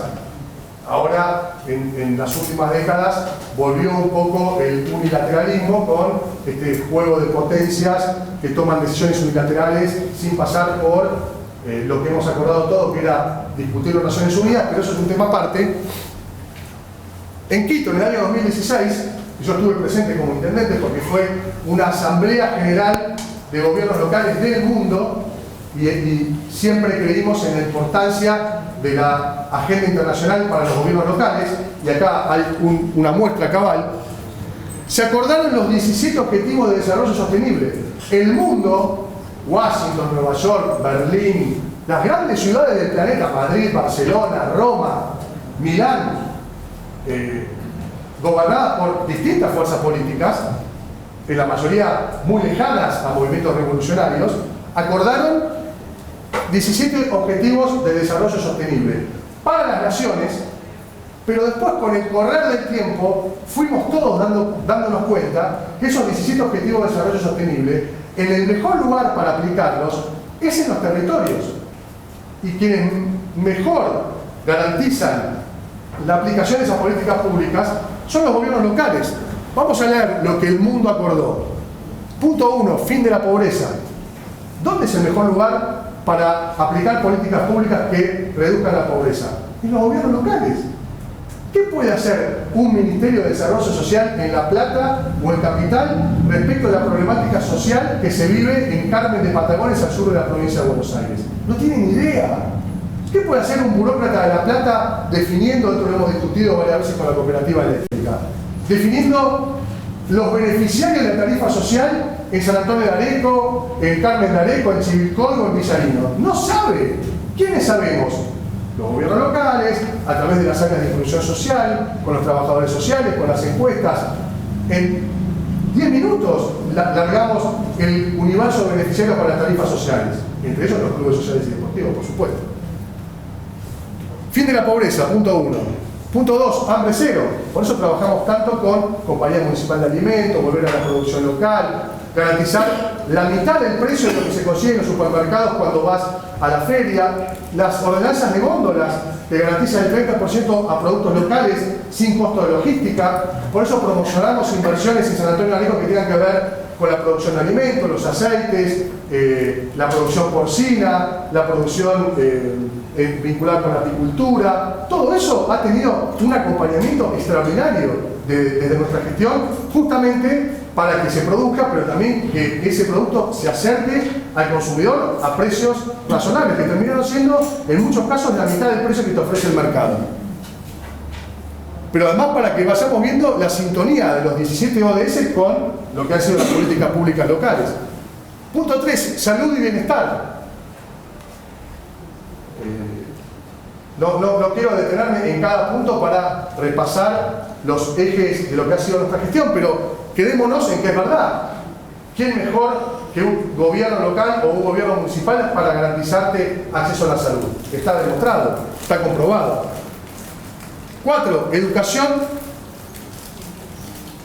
Ahora, en las últimas décadas, volvió un poco el unilateralismo con este juego de potencias que toman decisiones unilaterales sin pasar por lo que hemos acordado todos, que era discutir las Naciones Unidas, pero eso es un tema aparte. En Quito, en el año 2016, Yo estuve presente como intendente porque fue una asamblea general de gobiernos locales del mundo y siempre creímos en la importancia de la agenda internacional para los gobiernos locales, y acá hay una muestra cabal. Se acordaron los 17 Objetivos de Desarrollo Sostenible. El mundo, Washington, Nueva York, Berlín, las grandes ciudades del planeta, Madrid, Barcelona, Roma, Milán, gobernadas por distintas fuerzas políticas, en la mayoría muy lejanas a movimientos revolucionarios, acordaron 17 Objetivos de Desarrollo Sostenible para las naciones, pero después, con el correr del tiempo, fuimos todos dándonos cuenta que esos 17 Objetivos de Desarrollo Sostenible, en el mejor lugar para aplicarlos es en los territorios. Y quienes mejor garantizan la aplicación de esas políticas públicas son los gobiernos locales. Vamos a leer lo que el mundo acordó. Punto 1, fin de la pobreza. ¿Dónde es el mejor lugar para aplicar políticas públicas que reduzcan la pobreza? En los gobiernos locales. ¿Qué puede hacer un Ministerio de Desarrollo Social en La Plata o en Capital respecto a la problemática social que se vive en Carmen de Patagones, al sur de la provincia de Buenos Aires? No tienen ni idea. ¿Qué puede hacer un burócrata de La Plata definiendo, esto lo hemos discutido varias veces con la cooperativa eléctrica, definiendo los beneficiarios de la tarifa social en San Antonio de Areco, en Carmen de Areco, en Chivilcoy o en Villarino? No sabe. ¿Quiénes sabemos? Los gobiernos locales, a través de las áreas de inclusión social, con los trabajadores sociales, con las encuestas. En 10 minutos largamos el universo de beneficiarios para las tarifas sociales, entre ellos los clubes sociales y deportivos, por supuesto. Fin de la pobreza, punto 1. Punto 2, hambre cero. Por eso trabajamos tanto con Compañía Municipal de Alimentos, volver a la producción local, garantizar la mitad del precio de lo que se consigue en los supermercados cuando vas a la feria, las ordenanzas de góndolas que garantizan el 30% a productos locales sin costo de logística. Por eso promocionamos inversiones en San Antonio de Areco que tengan que ver con la producción de alimentos, los aceites, la producción porcina, la producción vinculada con la apicultura. Todo eso ha tenido un acompañamiento extraordinario desde nuestra gestión, justamente para que se produzca, pero también que ese producto se acerque al consumidor a precios razonables, que terminaron siendo en muchos casos la mitad del precio que te ofrece el mercado. Pero además, para que vayamos viendo la sintonía de los 17 ODS con lo que han sido las políticas públicas locales. Punto 3, salud y bienestar. No quiero detenerme en cada punto para repasar los ejes de lo que ha sido nuestra gestión, pero quedémonos en que es verdad. ¿Quién mejor que un gobierno local o un gobierno municipal para garantizarte acceso a la salud? Está demostrado, está comprobado. 4, educación.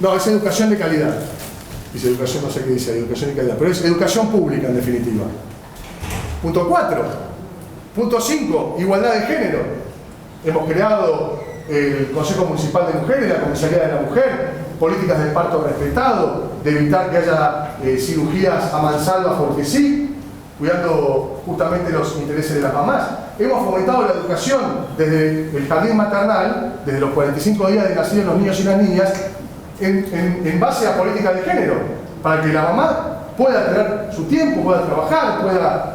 No, es educación de calidad. Dice educación, no sé qué dice, educación de calidad, pero es educación pública en definitiva. Punto 4. Punto 5, igualdad de género. Hemos creado el Consejo Municipal de Mujeres, la Comisaría de la Mujer, políticas del parto respetado, de evitar que haya cirugías a mansalva porque sí, cuidando justamente los intereses de las mamás. Hemos fomentado la educación desde el jardín maternal, desde los 45 días de nacido los niños y las niñas, en base a políticas de género, para que la mamá pueda tener su tiempo, pueda trabajar,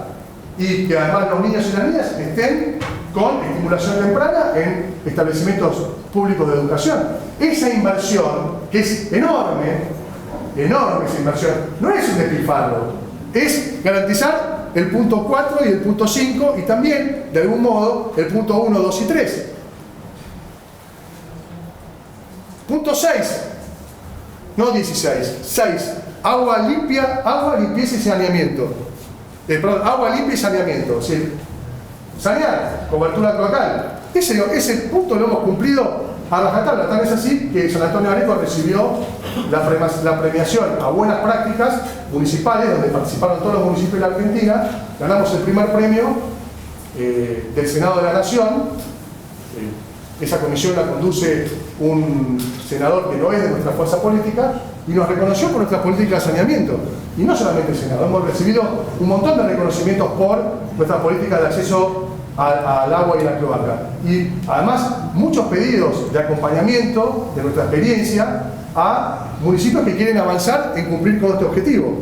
y que además los niños y las niñas estén con estimulación temprana en establecimientos públicos de educación. Esa inversión, que es enorme esa inversión, no es un despilfarro, es garantizar el punto 4 y el punto 5 y también, de algún modo, el punto 1, 2 y 3. Punto 6, no 16, 6, agua, limpieza y saneamiento. Agua limpia y saneamiento, ¿sí? Sanear, cobertura cloacal. Ese punto lo hemos cumplido a rajatabla. Tal es así que San Antonio de Areco recibió la premiación a buenas prácticas municipales, donde participaron todos los municipios de la Argentina. Ganamos el primer premio del Senado de la Nación. Esa comisión la conduce un senador que no es de nuestra fuerza política y nos reconoció por nuestra política de saneamiento. Y no solamente el Senado, hemos recibido un montón de reconocimientos por nuestra política de acceso al agua y la cloaca. Y además muchos pedidos de acompañamiento de nuestra experiencia a municipios que quieren avanzar en cumplir con este objetivo.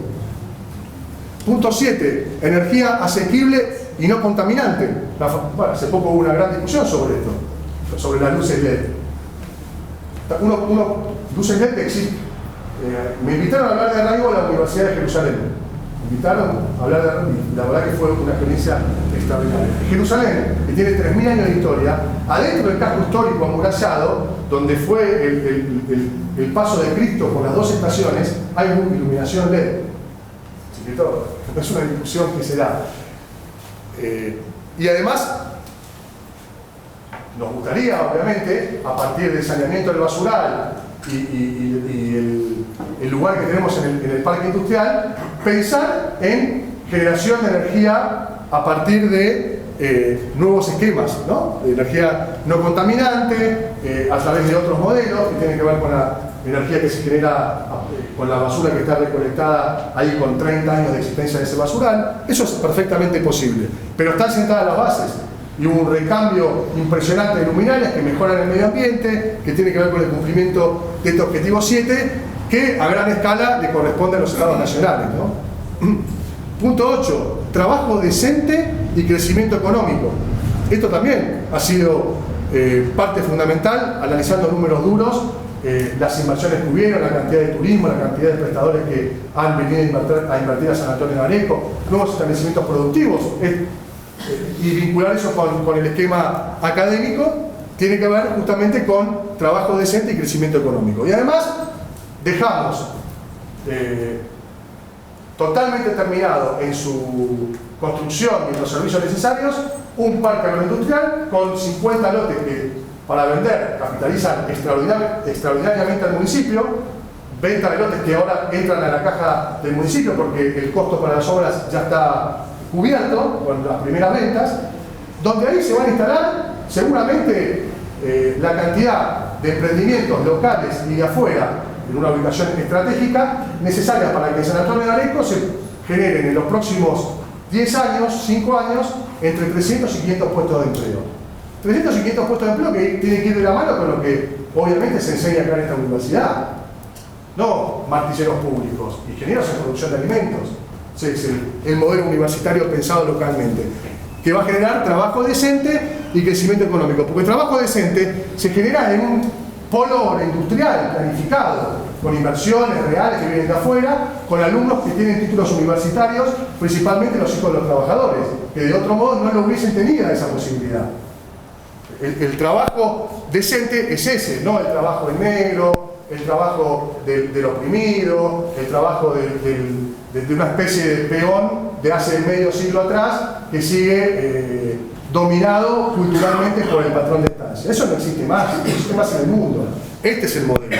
Punto 7, energía asequible y no contaminante. Bueno, hace poco hubo una gran discusión sobre esto, sobre las luces LED. Luces LED existen. Me invitaron a hablar de arraigo a la Universidad de Jerusalén. Me invitaron a hablar de arraigo y la verdad que fue una experiencia extraordinaria. Jerusalén, que tiene 3.000 años de historia, adentro del casco histórico amurallado, donde fue el paso de Cristo por las dos estaciones, hay una iluminación LED. Así que todo, no es una discusión que se da. Y además, nos gustaría, obviamente, a partir del saneamiento del basural y el lugar que tenemos en el parque industrial, pensar en generación de energía a partir de nuevos esquemas, ¿no? De energía no contaminante, a través de otros modelos que tienen que ver con la energía que se genera con la basura que está recolectada ahí con 30 años de existencia de ese basural. Eso es perfectamente posible, pero están sentadas las bases. Y hubo un recambio impresionante de luminarias que mejoran el medio ambiente, que tiene que ver con el cumplimiento de este objetivo 7, que a gran escala le corresponde a los estados nacionales, ¿no? Punto 8, trabajo decente y crecimiento económico. Esto también ha sido parte fundamental, analizando números duros, las inversiones que hubieron, la cantidad de turismo, la cantidad de prestadores que han venido a invertir a San Antonio de Areco, nuevos establecimientos productivos. Y vincular eso con el esquema académico tiene que ver justamente con trabajo decente y crecimiento económico. Y además dejamos totalmente terminado en su construcción y en los servicios necesarios un parque agroindustrial con 50 lotes que para vender capitalizan extraordinariamente al municipio, venta de lotes que ahora entran a la caja del municipio porque el costo para las obras ya está cubierto con las primeras ventas, donde ahí se van a instalar seguramente la cantidad de emprendimientos locales y de afuera en una ubicación estratégica necesaria para que en San Antonio de Areco se generen en los próximos 10 años, 5 años, entre 300 y 500 puestos de empleo. 300 y 500 puestos de empleo que tienen que ir de la mano con lo que obviamente se enseña acá en esta universidad. No martilleros públicos, ingenieros en producción de alimentos. Es el modelo universitario pensado localmente, que va a generar trabajo decente y crecimiento económico, porque el trabajo decente se genera en un polo industrial planificado, con inversiones reales que vienen de afuera, con alumnos que tienen títulos universitarios, principalmente los hijos de los trabajadores, que de otro modo no lo hubiesen tenido esa posibilidad. El trabajo decente es ese, no el trabajo en negro, el trabajo del oprimido, el trabajo de una especie de peón de hace medio siglo atrás que sigue dominado culturalmente por el patrón de estancia. Eso no existe más en el mundo. Este es el modelo.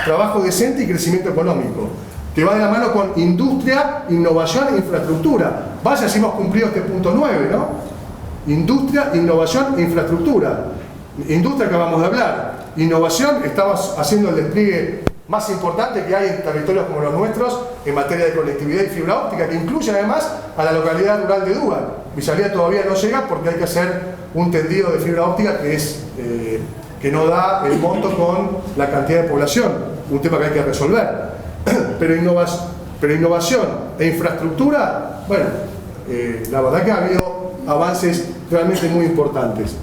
Trabajo decente y crecimiento económico, que va de la mano con industria, innovación e infraestructura. Vaya si hemos cumplido este punto 9, ¿no? Industria, innovación e infraestructura. Industria que acabamos de hablar. Innovación, estamos haciendo el despliegue más importante que hay en territorios como los nuestros en materia de conectividad y fibra óptica, que incluye además a la localidad rural de Dugan. Villalía todavía no llega porque hay que hacer un tendido de fibra óptica que no da el monto con la cantidad de población, un tema que hay que resolver. Pero innovación e infraestructura, bueno, la verdad que ha habido avances realmente muy importantes.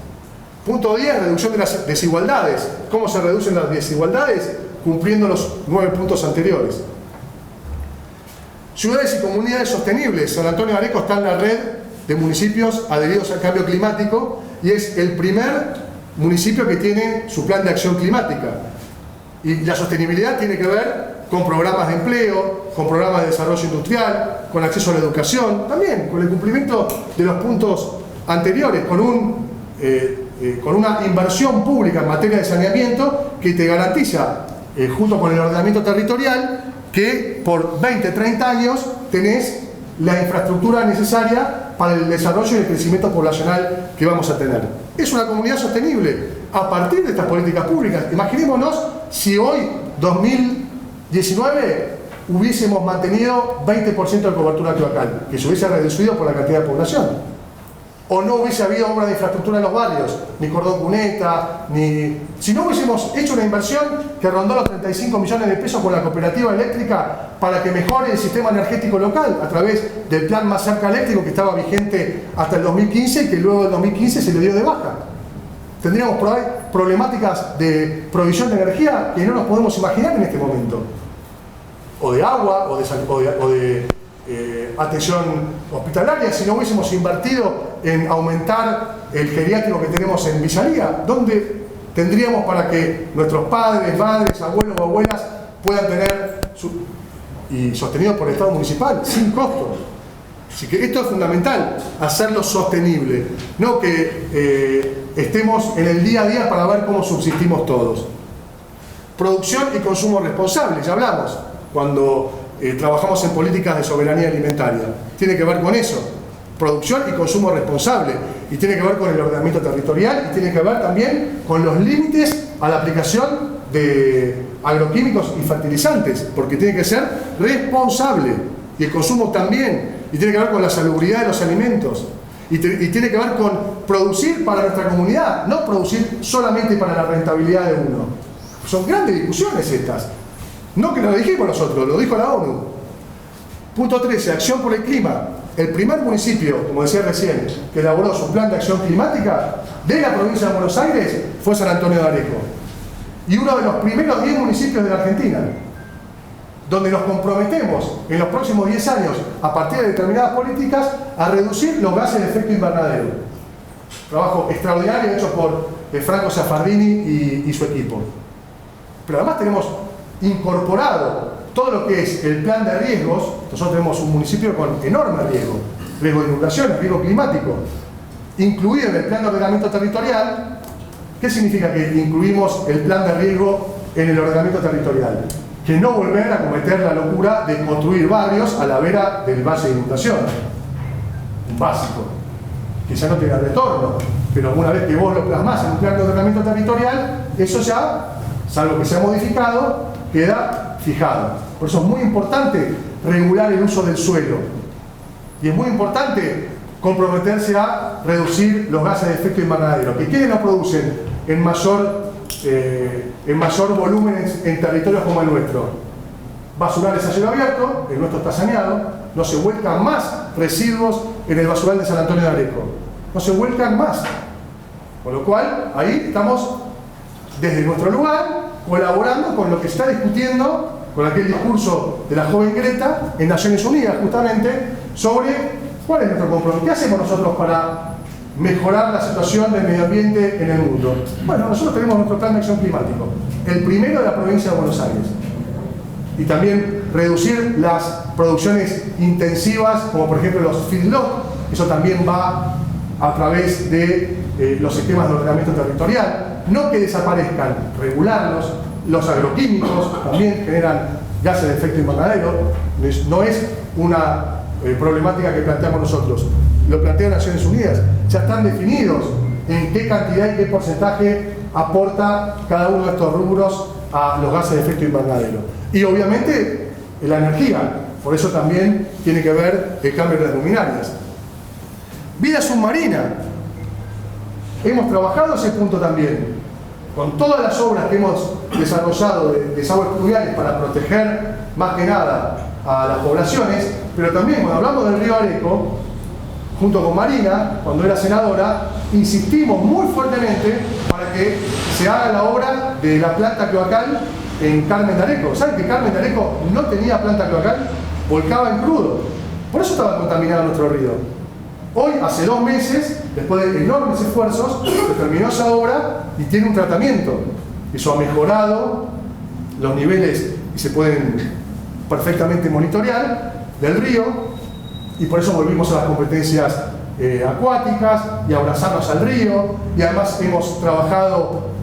Punto 10, reducción de las desigualdades. ¿Cómo se reducen las desigualdades? Cumpliendo los 9 puntos anteriores. Ciudades y comunidades sostenibles. San Antonio de Areco está en la red de municipios adheridos al cambio climático y es el primer municipio que tiene su plan de acción climática. Y la sostenibilidad tiene que ver con programas de empleo, con programas de desarrollo industrial, con acceso a la educación, también con el cumplimiento de los puntos anteriores, con una inversión pública en materia de saneamiento que te garantiza, junto con el ordenamiento territorial, que por 20, 30 años tenés la infraestructura necesaria para el desarrollo y el crecimiento poblacional que vamos a tener. Es una comunidad sostenible a partir de estas políticas públicas. Imaginémonos si hoy, 2019, hubiésemos mantenido 20% de cobertura cloacal, que se hubiese reducido por la cantidad de población. o no hubiese habido obra de infraestructura en los barrios, ni cordón cuneta, si no hubiésemos hecho una inversión que rondó los 35 millones de pesos con la cooperativa eléctrica para que mejore el sistema energético local a través del plan Más Cerca Eléctrico que estaba vigente hasta el 2015 y que luego del 2015 se le dio de baja. Tendríamos problemáticas de provisión de energía que no nos podemos imaginar en este momento. O de agua, o de atención hospitalaria, si no hubiésemos invertido en aumentar el geriátrico que tenemos en Villalía, donde tendríamos para que nuestros padres, madres, abuelos o abuelas puedan tener y sostenido por el Estado municipal, sin costo. Así que esto es fundamental, hacerlo sostenible, no que estemos en el día a día para ver cómo subsistimos todos. Producción y consumo responsable, ya hablamos, cuando trabajamos en políticas de soberanía alimentaria. Tiene que ver con eso, producción y consumo responsable, y tiene que ver con el ordenamiento territorial, y tiene que ver también con los límites a la aplicación de agroquímicos y fertilizantes, porque tiene que ser responsable, y el consumo también, y tiene que ver con la salubridad de los alimentos, y tiene que ver con producir para nuestra comunidad, no producir solamente para la rentabilidad de uno. Son grandes discusiones estas. No que lo dijimos nosotros, lo dijo la ONU. Punto 13, acción por el clima. El primer municipio, como decía recién, que elaboró su plan de acción climática de la provincia de Buenos Aires fue San Antonio de Areco. Y uno de los primeros 10 municipios de la Argentina, donde nos comprometemos en los próximos 10 años, a partir de determinadas políticas, a reducir los gases de efecto invernadero. Trabajo extraordinario hecho por Franco Saffardini y su equipo. Pero además tenemos incorporado todo lo que es el plan de riesgos. Nosotros tenemos un municipio con enorme riesgo de inundaciones, riesgo climático, incluido en el plan de ordenamiento territorial. ¿Qué significa que incluimos el plan de riesgo en el ordenamiento territorial? Que no volver a cometer la locura de construir barrios a la vera del valle de inundación. Un básico, que ya no tiene retorno, pero una vez que vos lo plasmás en un plan de ordenamiento territorial, eso ya, salvo que sea modificado, queda fijado. Por eso es muy importante regular el uso del suelo. Y es muy importante comprometerse a reducir los gases de efecto invernadero, que quienes nos producen en mayor volumen en territorios como el nuestro. Basurales a cielo abierto, el nuestro está saneado, no se vuelcan más residuos en el basural de San Antonio de Areco. No se vuelcan más. Con lo cual, ahí estamos desde nuestro lugar colaborando con lo que se está discutiendo, con aquel discurso de la joven Greta en Naciones Unidas, justamente, sobre cuál es nuestro compromiso. ¿Qué hacemos nosotros para mejorar la situación del medio ambiente en el mundo? Bueno, nosotros tenemos nuestro plan de acción climático, el primero de la provincia de Buenos Aires. Y también reducir las producciones intensivas, como por ejemplo los feedlot. Eso también va a través de los sistemas de ordenamiento territorial. No que desaparezcan, regularlos. Los agroquímicos también generan gases de efecto invernadero. No es una problemática que planteamos nosotros, lo plantean Naciones Unidas. Ya están definidos en qué cantidad y qué porcentaje aporta cada uno de estos rubros a los gases de efecto invernadero. Y obviamente la energía, por eso también tiene que ver el cambio de las luminarias. Vida submarina. Hemos trabajado ese punto también. Con todas las obras que hemos desarrollado de desagües pluviales para proteger más que nada a las poblaciones, pero también cuando hablamos del río Areco, junto con Marina, cuando era senadora, insistimos muy fuertemente para que se haga la obra de la planta cloacal en Carmen de Areco. ¿Saben que Carmen de Areco no tenía planta cloacal? Volcaba en crudo. Por eso estaba contaminado nuestro río. Hoy, hace 2 meses, después de enormes esfuerzos, se terminó esa obra y tiene un tratamiento. Eso ha mejorado los niveles y se pueden perfectamente monitorear del río, y por eso volvimos a las competencias acuáticas y a abrazarnos al río, y además hemos trabajado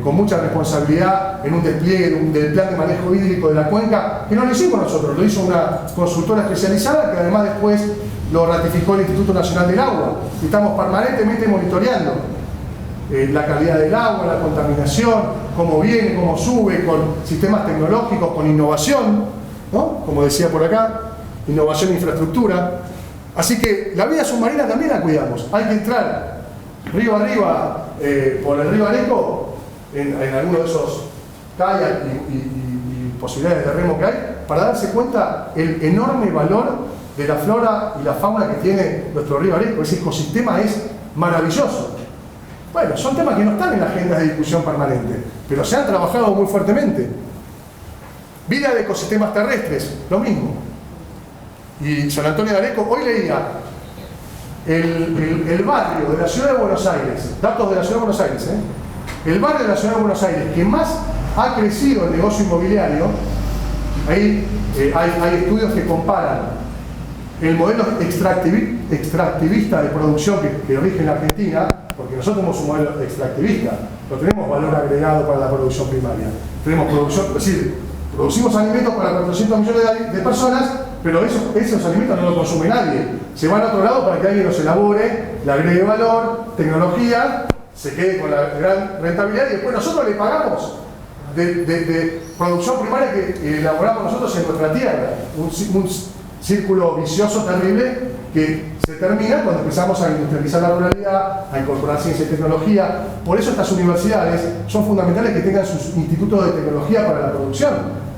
con mucha responsabilidad en un despliegue del plan de manejo hídrico de la cuenca, que no lo hicimos nosotros, lo hizo una consultora especializada que además después lo ratificó el Instituto Nacional del Agua. Y estamos permanentemente monitoreando la calidad del agua, la contaminación, cómo viene, cómo sube, con sistemas tecnológicos, con innovación, ¿no? Como decía por acá, innovación e infraestructura. Así que la vida submarina también la cuidamos. Hay que entrar río arriba por el río Areco en alguno de esos kayak y posibilidades de remo que hay, para darse cuenta el enorme valor de la flora y la fauna que tiene nuestro río Areco. Ese ecosistema es maravilloso. Bueno, son temas que no están en la agenda de discusión permanente, pero se han trabajado muy fuertemente. Vida de ecosistemas terrestres, lo mismo. Y San Antonio de Areco, hoy leía el barrio de la ciudad de Buenos Aires, datos de la ciudad de Buenos Aires, el barrio de la ciudad de Buenos Aires que más ha crecido el negocio inmobiliario, ahí hay estudios que comparan el modelo extractivista de producción que rige en la Argentina, porque nosotros tenemos un modelo extractivista, no tenemos valor agregado para la producción primaria. Tenemos producción, es decir, producimos alimentos para 400 millones de personas, pero esos alimentos no los consume nadie. Se van a otro lado para que alguien los elabore, le agregue valor, tecnología, se quede con la gran rentabilidad y después nosotros le pagamos de producción primaria que elaboramos nosotros en nuestra tierra. Un círculo vicioso terrible que se termina cuando empezamos a industrializar la ruralidad, a incorporar ciencia y tecnología. Por eso estas universidades son fundamentales que tengan sus institutos de tecnología para la producción,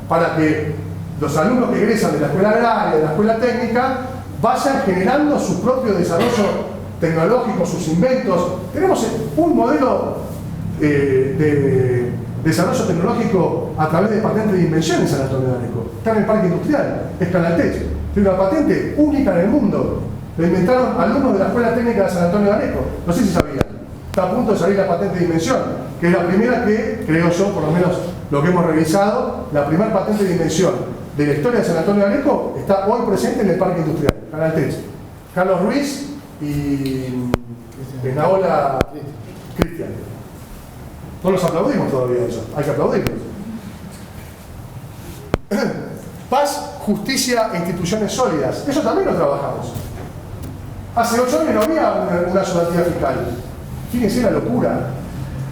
para que los alumnos que egresan de la escuela agraria, de la escuela técnica, vayan generando su propio desarrollo tecnológico, sus inventos. Tenemos un modelo de desarrollo tecnológico a través de patentes de invención en San Antonio de Areco. Está en el parque industrial, es Canaltech. Tiene una patente única en el mundo. La inventaron alumnos de la Escuela Técnica de San Antonio de Areco. No sé si sabían. Está a punto de salir la patente de invención, que es la primera que, creo yo, por lo menos lo que hemos revisado, la primera patente de invención de la historia de San Antonio de Areco está hoy presente en el parque industrial, Canaltech. Carlos Ruiz y Naola Cristian. No los aplaudimos todavía eso, hay que aplaudirlos. Paz, justicia e instituciones sólidas, eso también lo trabajamos. Hace 8 años no había una ayudantía fiscal. Fíjense la locura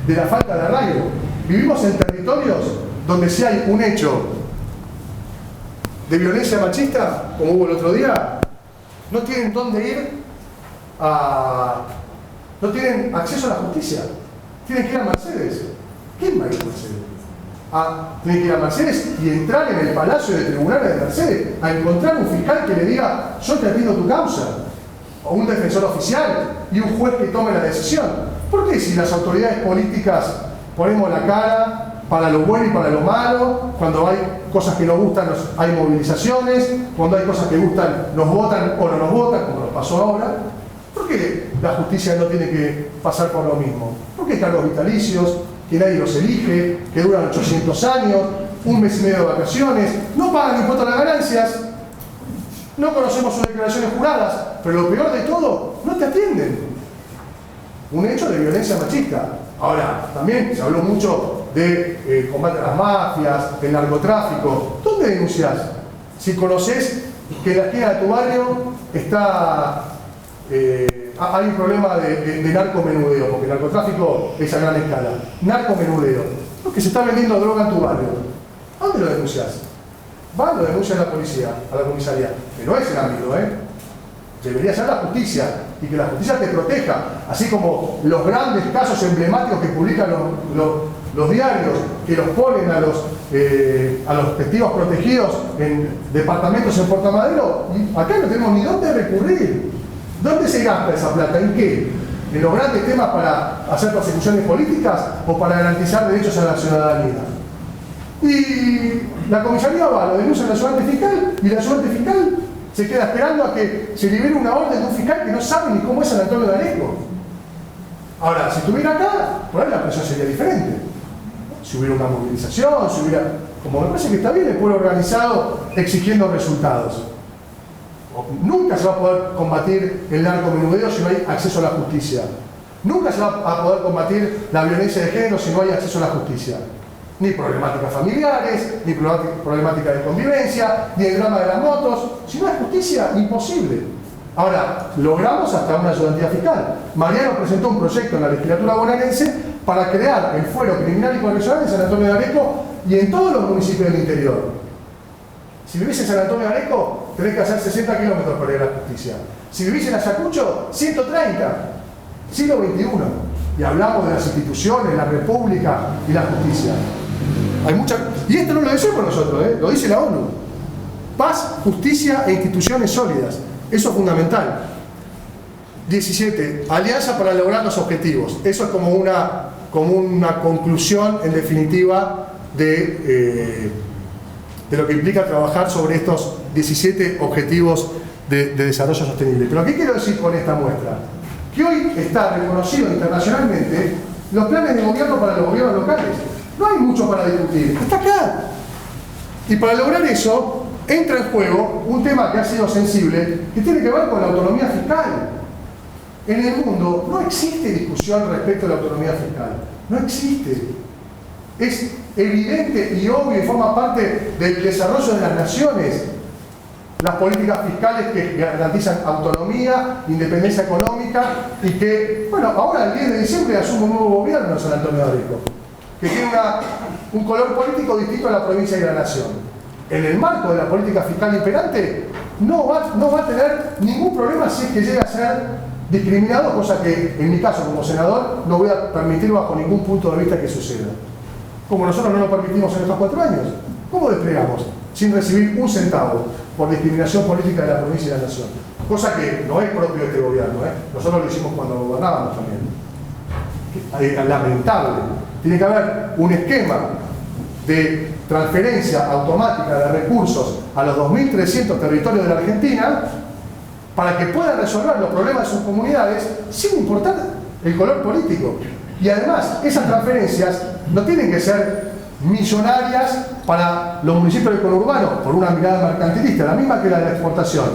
de la falta de arraigo. Vivimos en territorios donde si hay un hecho de violencia machista, como hubo el otro día, no tienen dónde ir no tienen acceso a la justicia. Tienen que ir a Mercedes. ¿Quién va a ir a Mercedes? Tienen que ir a Mercedes y entrar en el Palacio de Tribunales de Mercedes a encontrar un fiscal que le diga yo te atiendo tu causa, o un defensor oficial y un juez que tome la decisión. ¿Por qué si las autoridades políticas ponemos la cara para lo bueno y para lo malo? Cuando hay cosas que nos gustan hay movilizaciones, cuando hay cosas que gustan nos votan o no nos votan, como nos pasó ahora. ¿Por qué la justicia no tiene que pasar por lo mismo? ¿Por qué cargos vitalicios, que nadie los elige, que duran 800 años, un mes y medio de vacaciones, no pagan impuestos a las ganancias, no conocemos sus declaraciones juradas, pero lo peor de todo, no te atienden? Un hecho de violencia machista. Ahora, también se habló mucho de combate a las mafias, del narcotráfico. ¿Dónde denunciás? Si conocés que en la esquina de tu barrio está... hay un problema de narcomenudeo, porque el narcotráfico es a gran escala. Narcomenudeo. Porque se está vendiendo droga en tu barrio. ¿A dónde lo denunciás? Lo denuncias a la policía, a la comisaría. Que no es el ámbito, Debería ser la justicia, y que la justicia te proteja. Así como los grandes casos emblemáticos que publican los diarios, que los ponen a los testigos protegidos en departamentos en Puerto Madero, y acá no tenemos ni dónde recurrir. ¿Dónde se gasta esa plata? ¿En qué? ¿En los grandes temas para hacer persecuciones políticas o para garantizar derechos a la ciudadanía? Y la comisaría lo denuncia a la ayudante fiscal, y la ayudante fiscal se queda esperando a que se libere una orden de un fiscal que no sabe ni cómo es San Antonio de Areco. Ahora, si estuviera acá, por ahí la presión sería diferente. Si hubiera una movilización, como me parece que está bien el pueblo organizado exigiendo resultados. Nunca se va a poder combatir el narcomenudeo si no hay acceso a la justicia. Nunca se va a poder combatir la violencia de género si no hay acceso a la justicia. Ni problemáticas familiares, ni problemática de convivencia, ni el drama de las motos. Si no hay justicia, imposible. Ahora, logramos hasta una ayudantía fiscal. Mariano presentó un proyecto en la legislatura bonaerense para crear el fuero criminal y correccional en San Antonio de Areco y en todos los municipios del interior. Si vivís en San Antonio de Areco, tenés que hacer 60 kilómetros para ir a la justicia. Si vivís en Ayacucho, 130. Siglo XXI. Y hablamos de las instituciones, la república y la justicia. Hay mucha... Y esto no lo decimos nosotros, lo dice la ONU. Paz, justicia e instituciones sólidas. Eso es fundamental. 17. Alianza para lograr los objetivos. Eso es como una conclusión, en definitiva, de lo que implica trabajar sobre estos 17 objetivos de desarrollo sostenible. Pero ¿qué quiero decir con esta muestra? Que hoy está reconocido internacionalmente los planes de gobierno para los gobiernos locales. No hay mucho para discutir, está acá. Y para lograr eso, entra en juego un tema que ha sido sensible, que tiene que ver con la autonomía fiscal. En el mundo no existe discusión respecto a la autonomía fiscal. No existe. Es evidente y obvio y forma parte del desarrollo de las naciones. Las políticas fiscales que garantizan autonomía, independencia económica y que, bueno, ahora el 10 de diciembre asume un nuevo gobierno en San Antonio de Areco, que tiene un color político distinto a la provincia y la nación. En el marco de la política fiscal imperante, no va a tener ningún problema si es que llega a ser discriminado, cosa que en mi caso como senador no voy a permitir bajo ningún punto de vista que suceda. Como nosotros no lo permitimos en estos 4 años. ¿Cómo desplegamos? Sin recibir un centavo por discriminación política de la provincia y de la nación. Cosa que no es propio de este gobierno, nosotros lo hicimos cuando gobernábamos también. Lamentable. Tiene que haber un esquema de transferencia automática de recursos a los 2.300 territorios de la Argentina para que puedan resolver los problemas de sus comunidades sin importar el color político. Y además, esas transferencias no tienen que ser millonarias para los municipios del conurbano por una mirada mercantilista, la misma que la de la exportación.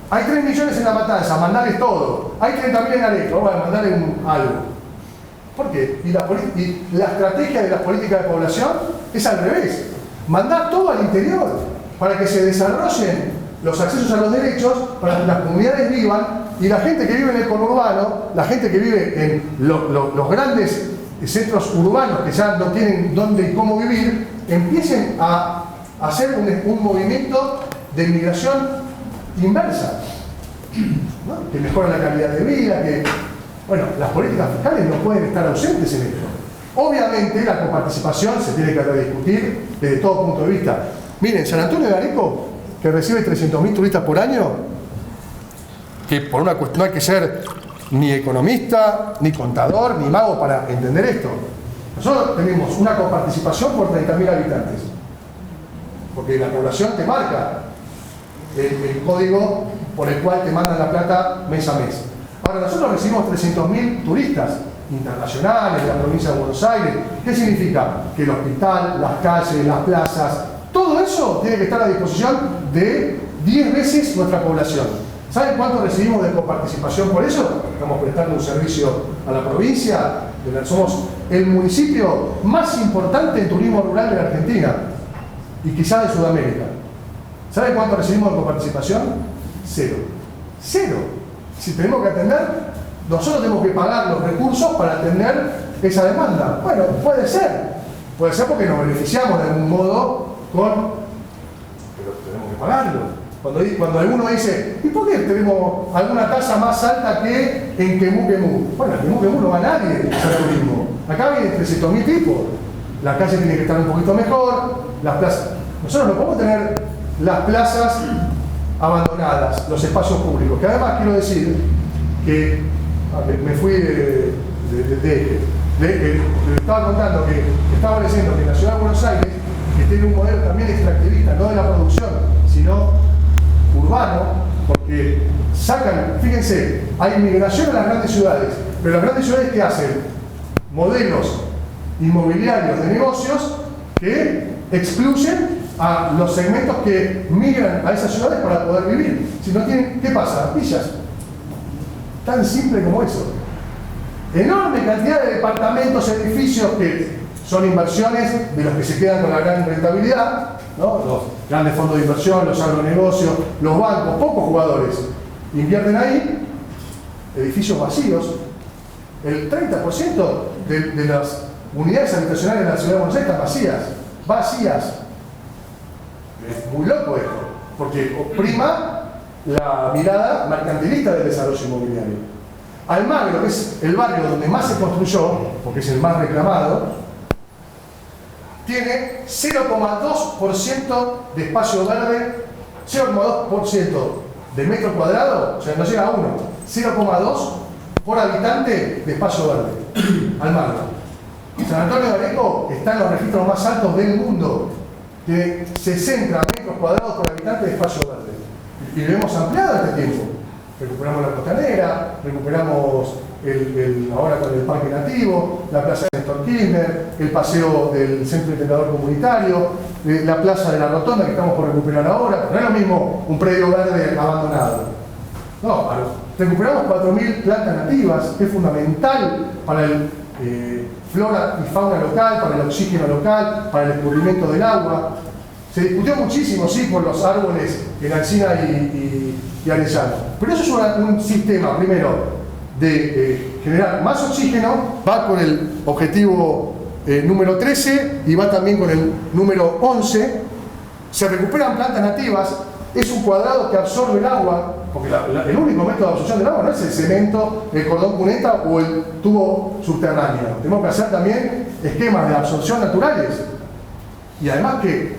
Hay 3 millones en La Matanza, mandarles todo. Hay 30.000 en Areco, vamos a mandarles algo. ¿Por qué? Y la estrategia de las políticas de población es al revés. Mandar todo al interior para que se desarrollen los accesos a los derechos, para que las comunidades vivan y la gente que vive en el conurbano, la gente que vive en los grandes centros urbanos que ya no tienen dónde y cómo vivir, empiecen a hacer un movimiento de migración inversa, ¿no? Que mejora la calidad de vida, que... Bueno, las políticas fiscales no pueden estar ausentes en esto. Obviamente la coparticipación se tiene que rediscutir desde todo punto de vista. Miren, San Antonio de Areco, que recibe 300.000 turistas por año, que por una cuestión no hay que ser ni economista, ni contador, ni mago para entender esto. Nosotros tenemos una coparticipación por 30.000 habitantes, porque la población te marca el código por el cual te mandan la plata mes a mes. Ahora, nosotros recibimos 300.000 turistas internacionales de la provincia de Buenos Aires. ¿Qué significa? Que el hospital, las calles, las plazas, todo eso tiene que estar a disposición de 10 veces nuestra población. ¿Saben cuánto recibimos de coparticipación por eso? Estamos prestando un servicio a la provincia. Somos el municipio más importante en turismo rural de la Argentina y quizá de Sudamérica. ¿Saben cuánto recibimos de coparticipación? 0. 0. Si tenemos que atender, nosotros tenemos que pagar los recursos para atender esa demanda. Bueno, puede ser porque nos beneficiamos de algún modo con... Pero tenemos que pagarlo. Cuando alguno dice, ¿y por qué tenemos alguna tasa más alta que en Quemú? Bueno, en Quemú no va nadie a hacer turismo. Acá vienen 300.000 tipos. La calle tiene que estar un poquito mejor, las plazas... Nosotros no podemos tener las plazas abandonadas, los espacios públicos, que además quiero decir que me fui estaba contando que estaba diciendo que la ciudad de Buenos Aires, que tiene un modelo también extractivista, no de la producción, sino urbano, porque sacan, fíjense, hay migración a las grandes ciudades, pero las grandes ciudades ¿qué hacen? Modelos inmobiliarios de negocios que excluyen a los segmentos que migran a esas ciudades para poder vivir. Si no tienen, ¿qué pasa? Villas. Tan simple como eso. Enorme cantidad de departamentos, edificios que son inversiones de los que se quedan con la gran rentabilidad, ¿no? Los grandes fondos de inversión, los agronegocios, los bancos, pocos jugadores invierten ahí, edificios vacíos. El 30% de las unidades habitacionales de la ciudad de Buenos Aires están vacías. Es muy loco esto. porque prima la mirada mercantilista del desarrollo inmobiliario. Almagro, que es el barrio donde más se construyó, porque es el más reclamado, tiene 0,2% de espacio verde, 0,2% de metro cuadrado, o sea, no llega a 1, 0,2 por habitante de espacio verde. Almagro. San Antonio de Areco está en los registros más altos del mundo, de 60 metros cuadrados por habitante de espacio verde. Y lo hemos ampliado este tiempo. Recuperamos la costanera, recuperamos ahora con el parque nativo, la plaza de Néstor Kirchner, el paseo del centro integrador comunitario, la plaza de la rotonda que estamos por recuperar ahora. No es lo mismo un predio verde abandonado. No, recuperamos 4.000 plantas nativas, que es fundamental para el flora y fauna local, para el oxígeno local, para el descubrimiento del agua. Se discutió muchísimo, sí, por los árboles en Alsina y Arellano. Pero eso es un sistema, primero, de generar más oxígeno, va con el objetivo número 13 y va también con el número 11. Se recuperan plantas nativas, es un cuadrado que absorbe el agua, porque el único método de absorción del agua no es el cemento, el cordón cuneta o el tubo subterráneo. Tenemos que hacer también esquemas de absorción naturales. Y además que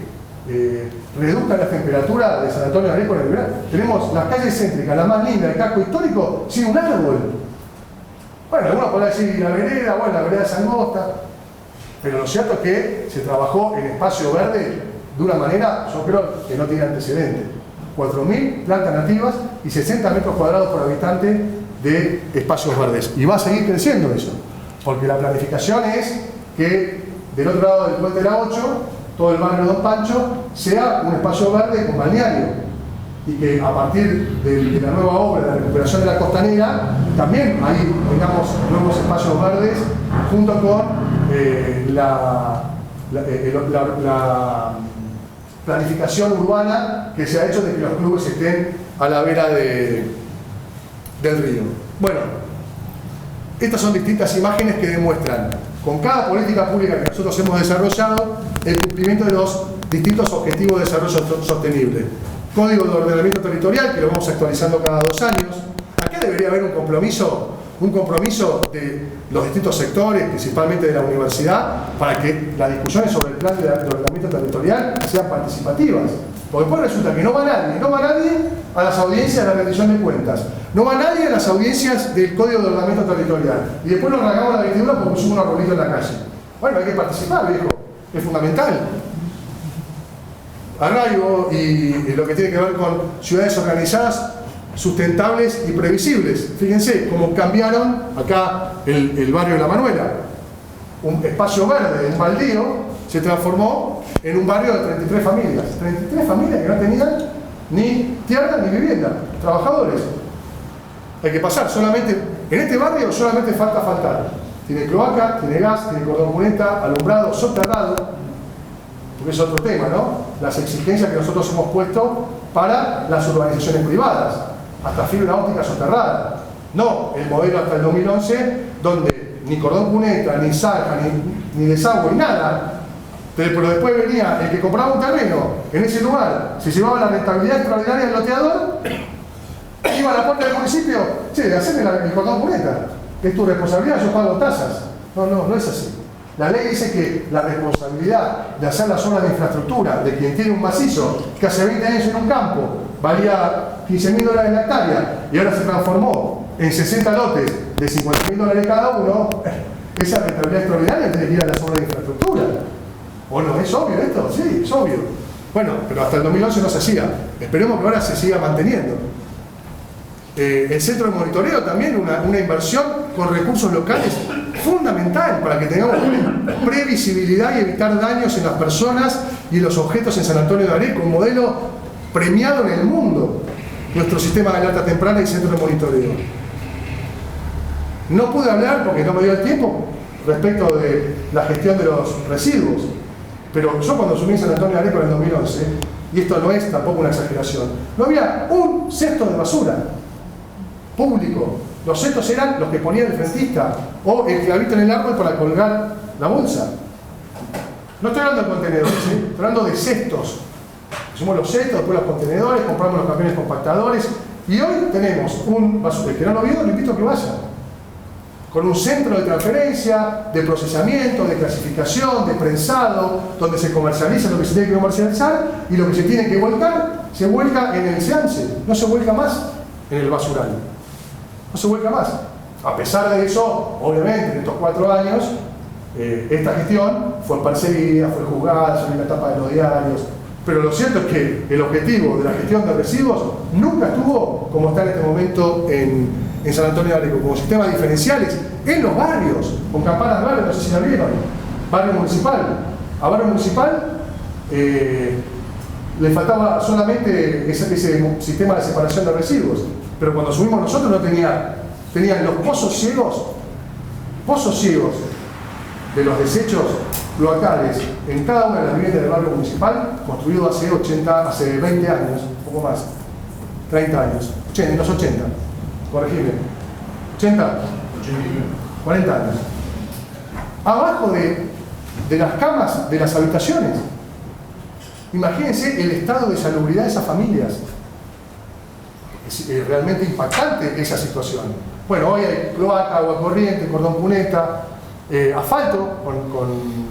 reduzcan la temperatura de San Antonio de Areco en el verano. Tenemos las calles céntricas, la más linda del casco histórico, sin un árbol. Bueno, algunos podrán decir la vereda, bueno, la vereda es angosta, pero lo cierto es que se trabajó en espacio verde de una manera, yo creo que no tiene antecedentes. 4.000 plantas nativas y 60 metros cuadrados por habitante de espacios verdes. Y va a seguir creciendo eso, porque la planificación es que del otro lado del puente de la 8, todo el barrio Don Pancho sea un espacio verde con balneario, y que a partir de la nueva obra de la recuperación de la costanera también ahí tengamos nuevos espacios verdes junto con la planificación urbana que se ha hecho de que los clubes estén a la vera del río. Bueno, estas son distintas imágenes que demuestran con cada política pública que nosotros hemos desarrollado el cumplimiento de los distintos objetivos de desarrollo sostenible. Código de ordenamiento territorial, que lo vamos actualizando cada 2 años. Acá debería haber un compromiso de los distintos sectores, principalmente de la universidad, para que las discusiones sobre el plan de ordenamiento territorial sean participativas. Porque después resulta que no va nadie a las audiencias de la rendición de cuentas, no va nadie a las audiencias del Código de Ordenamiento Territorial, y después nos rasgamos la vestidura porque pusimos un arbolito en la calle. Bueno, hay que participar, viejo, es fundamental. Arraigo y lo que tiene que ver con ciudades organizadas, sustentables y previsibles. Fíjense cómo cambiaron acá el barrio de La Manuela. Un espacio verde, un baldío, se transformó en un barrio de 33 familias. 33 familias que no tenían ni tierra ni vivienda, trabajadores. Hay que pasar solamente, en este barrio solamente falta faltar. Tiene cloaca, tiene gas, tiene cordón cuneta, alumbrado, soterrado, porque es otro tema, ¿no? Las exigencias que nosotros hemos puesto para las urbanizaciones privadas, hasta fibra óptica soterrada. No el modelo hasta el 2011, donde ni cordón cuneta, ni zanja, ni desagüe, nada. Pero después venía el que compraba un terreno en ese lugar, se llevaba la rentabilidad extraordinaria del loteador, iba a la puerta del municipio, che, haceme el cordón cuneta, es tu responsabilidad, yo pago tasas. No es así. La ley dice que la responsabilidad de hacer las obras de infraestructura de quien tiene un macizo que hace 20 años en un campo valía $15.000 la hectárea y ahora se transformó en 60 lotes de $50.000 cada uno, esa rentabilidad extraordinaria tiene que ir a las obras de infraestructura. ¿O no? ¿Es obvio esto? Sí, es obvio. Bueno, pero hasta el 2011 no se hacía. Esperemos que ahora se siga manteniendo. El centro de monitoreo también, una inversión con recursos locales fundamental para que tengamos previsibilidad y evitar daños en las personas y en los objetos en San Antonio de Areco, un modelo premiado en el mundo, nuestro sistema de alerta temprana y centro de monitoreo. No pude hablar porque no me dio el tiempo respecto de la gestión de los residuos, pero yo cuando asumí San Antonio de Areco en el 2011, y esto no es tampoco una exageración, no había un cesto de basura público. Los cestos eran los que ponía el frentista o el clavito en el árbol para colgar la bolsa. No estoy hablando de contenedores, estoy hablando de cestos. Pusimos los cestos, después los contenedores, compramos los camiones compactadores y hoy tenemos un basurero. El que no lo vio, le invito a que vaya. Con un centro de transferencia, de procesamiento, de clasificación, de prensado, donde se comercializa lo que se tiene que comercializar y lo que se tiene que volcar, se vuelca en el SEANSE, no se vuelca más en el basural. No se vuelca más. A pesar de eso, obviamente, en estos 4 años, esta gestión fue perseguida, fue juzgada, salió en la tapa de los diarios. Pero lo cierto es que el objetivo de la gestión de residuos nunca estuvo como está en este momento en San Antonio de Areco, como sistemas diferenciales en los barrios, con campanas verdes, no sé si la vieron, barrio municipal. A barrio municipal le faltaba solamente ese sistema de separación de residuos, pero cuando subimos nosotros no tenían los pozos ciegos de los desechos locales en cada una de las viviendas del barrio municipal, construido hace 20 años, un poco más, 30 años, en los 80, corregime, 80, 40 años. Abajo de las camas de las habitaciones. Imagínense el estado de salubridad de esas familias. Es realmente impactante esa situación. Bueno, hoy hay cloaca, agua corriente, cordón cuneta, asfalto con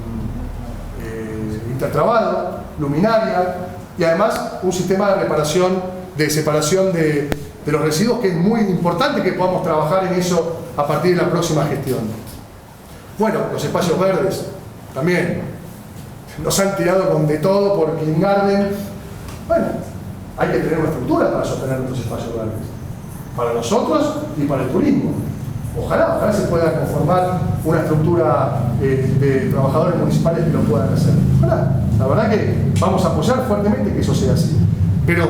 intertrabado, luminaria y además un sistema de reparación, de separación de los residuos que es muy importante que podamos trabajar en eso a partir de la próxima gestión. Bueno, los espacios verdes también nos han tirado con de todo por Clean Garden. Bueno, hay que tener una estructura para sostener nuestros espacios verdes, para nosotros y para el turismo. Ojalá se pueda conformar una estructura de trabajadores municipales que lo puedan hacer. Ojalá. La verdad que vamos a apoyar fuertemente que eso sea así. Pero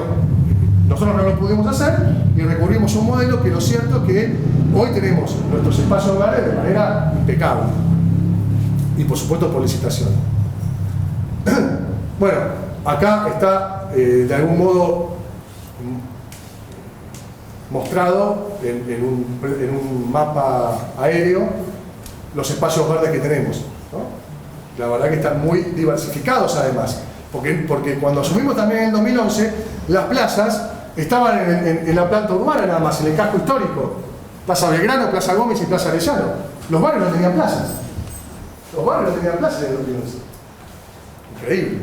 nosotros no lo pudimos hacer y recurrimos a un modelo que lo cierto es que hoy tenemos nuestros espacios verdes de manera impecable. Y por supuesto por licitación. Bueno, acá está de algún modo mostrado en un mapa aéreo los espacios verdes que tenemos, ¿no? La verdad que están muy diversificados además, porque cuando asumimos también en el 2011, las plazas estaban en la planta urbana nada más, en el casco histórico, Plaza Belgrano, Plaza Gómez y Plaza Arellano. Los barrios no tenían plazas. Los barrios no tenían plazas en el 2011. Increíble.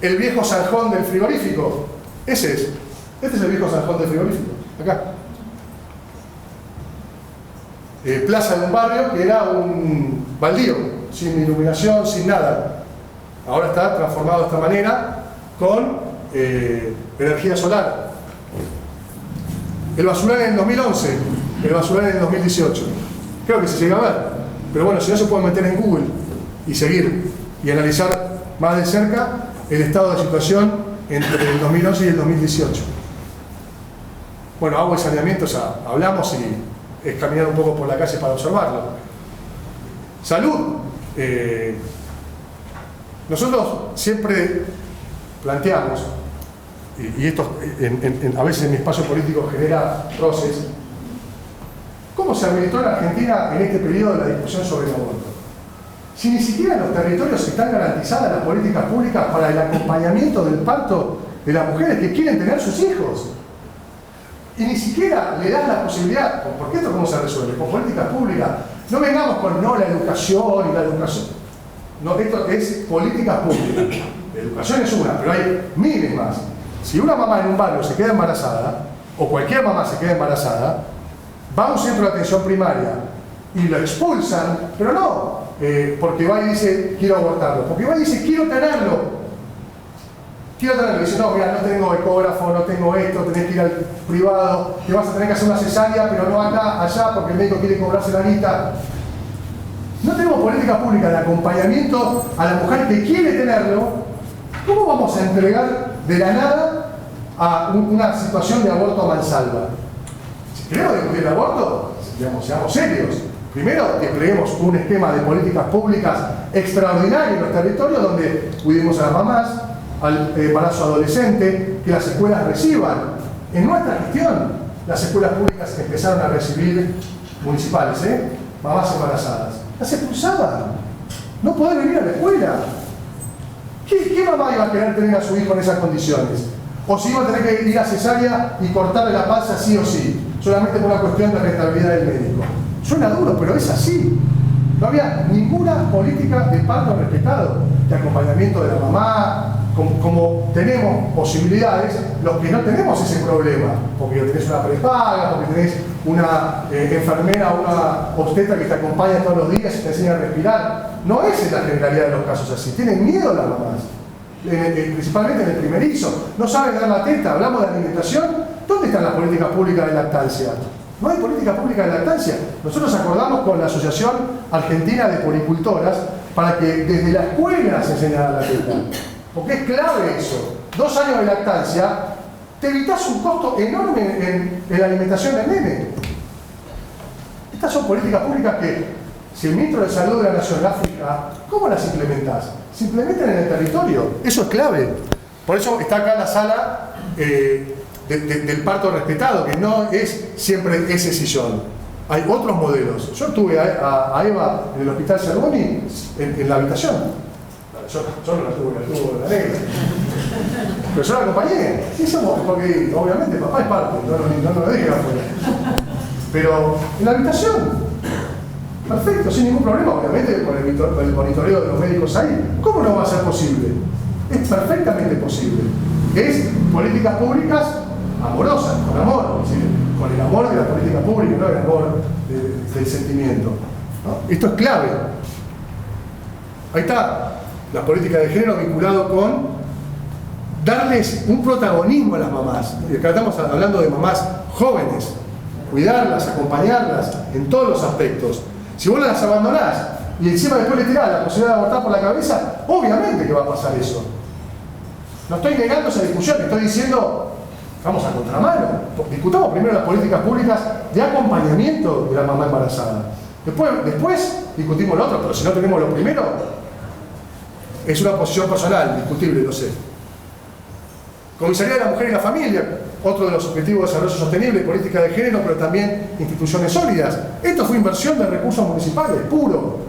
El viejo zanjón del frigorífico, ese es. Este es el viejo zanjón del frigorífico, acá. Plaza de un barrio que era un baldío, sin iluminación, sin nada. Ahora está transformado de esta manera con energía solar. El basural en el 2011, el basural en el 2018. Creo que se llega a ver. Pero bueno, si no se puede meter en Google y seguir y analizar más de cerca el estado de situación entre el 2011 y el 2018. Bueno, agua y saneamiento, ya hablamos y es caminar un poco por la calle para observarlo. Salud. Nosotros siempre planteamos, y esto a veces en mi espacio político genera roces, ¿cómo se habilitó en Argentina en este periodo la discusión sobre el aborto? Si ni siquiera en los territorios están garantizadas las políticas públicas para el acompañamiento del parto de las mujeres que quieren tener sus hijos. Y ni siquiera le das la posibilidad, ¿por qué esto cómo se resuelve? Con políticas públicas. No vengamos con no la educación y la educación. No, esto es políticas públicas. La educación es una, pero hay miles más. Si una mamá en un barrio se queda embarazada, o cualquier mamá se queda embarazada, va a un centro de atención primaria y lo expulsan, pero no porque va y dice quiero abortarlo, porque va y dice quiero tenerlo. Dice, no, mira, no tengo ecógrafo, no tengo esto, tenés que ir al privado, te vas a tener que hacer una cesárea, pero no acá, allá, porque el médico quiere cobrarse la guita. No tenemos política pública de acompañamiento a la mujer que quiere tenerlo. ¿Cómo vamos a entregar de la nada a una situación de aborto a mansalva? Si queremos discutir el aborto, seamos serios. Primero, despleguemos un esquema de políticas públicas extraordinario en los territorios donde cuidemos a las mamás, al embarazo adolescente, que las escuelas reciban. En nuestra gestión, las escuelas públicas empezaron a recibir, municipales, mamás embarazadas. Las expulsaban. No podés venir a la escuela. ¿Qué mamá iba a querer tener a su hijo en esas condiciones? O si iba a tener que ir a cesárea y cortarle la panza sí o sí, solamente por una cuestión de rentabilidad del médico. Suena duro, pero es así. No había ninguna política de parto respetado, de acompañamiento de la mamá, como tenemos posibilidades, los que no tenemos ese problema, porque tenés una prepaga, porque tenés una enfermera o una obstetra que te acompaña todos los días y te enseña a respirar. No es en la generalidad de los casos así. Tienen miedo las mamás, principalmente en el primerizo. No saben dar la teta. Hablamos de alimentación. ¿Dónde están las políticas públicas de lactancia? No hay política pública de lactancia. Nosotros acordamos con la Asociación Argentina de Poricultoras para que desde la escuela se enseñe a dar la teta. Porque es clave eso. 2 años de lactancia, te evitas un costo enorme en la alimentación del nene. Estas son políticas públicas que, si el ministro de Salud de la Nación la fija, ¿cómo las implementás? Se implementan en el territorio. Eso es clave. Por eso está acá la sala del parto respetado, que no es siempre ese sillón. Hay otros modelos. Yo tuve a Eva en el hospital Cervoni en la habitación. Yo no la tuve la negra. Pero yo la acompañé. Sí, porque obviamente papá es parte, no lo deje afuera. Pero en la habitación, perfecto, sin ningún problema, obviamente con el monitoreo de los médicos ahí. ¿Cómo no va a ser posible? Es perfectamente posible. Es políticas públicas amorosas, con amor, es decir, con el amor de la política pública, no el amor del sentimiento, ¿no? Esto es clave. Ahí está la política de género vinculado con darles un protagonismo a las mamás. Y acá estamos hablando de mamás jóvenes, cuidarlas, acompañarlas en todos los aspectos. Si vos las abandonás y encima después le tirás la posibilidad de abortar por la cabeza, obviamente que va a pasar eso. No estoy negando esa discusión, estoy diciendo, vamos a contramano. Discutamos primero las políticas públicas de acompañamiento de la mamá embarazada. Después discutimos lo otro, pero si no tenemos lo primero, es una posición personal, discutible, lo sé. Comisaría de la Mujer y la Familia, otro de los objetivos de desarrollo sostenible, política de género, pero también instituciones sólidas. Esto fue inversión de recursos municipales, puro.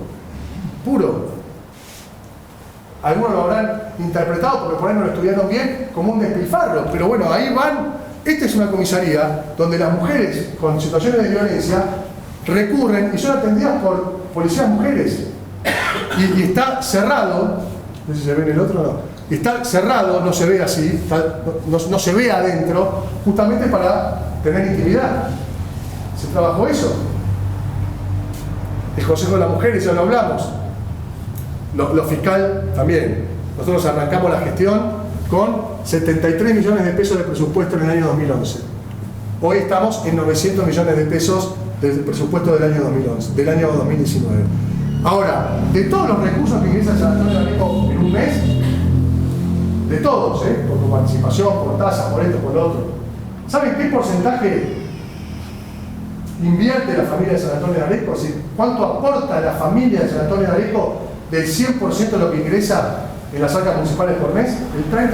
Algunos lo habrán interpretado, porque por ahí no lo estudiaron bien, como un despilfarro. Pero bueno, ahí van. Esta es una comisaría donde las mujeres con situaciones de violencia recurren y son atendidas por policías mujeres. Y está cerrado, no sé si se ve en el otro o no. Está cerrado, no se ve así, no se ve adentro, justamente para tener intimidad. ¿Se trabajó eso? El Consejo de las Mujeres, ya lo hablamos. Lo fiscal también. Nosotros arrancamos la gestión con 73 millones de pesos de presupuesto en el año 2011. Hoy estamos en 900 millones de pesos del presupuesto del año 2019. Ahora, de todos los recursos que ingresa San Antonio de Areco en un mes, de todos, por tu participación, por tasa, por esto, por lo otro, ¿saben qué porcentaje invierte la familia de San Antonio de Areco? Es decir, ¿cuánto aporta la familia de San Antonio de Areco del 100% de lo que ingresa en las arcas municipales por mes? El 30%.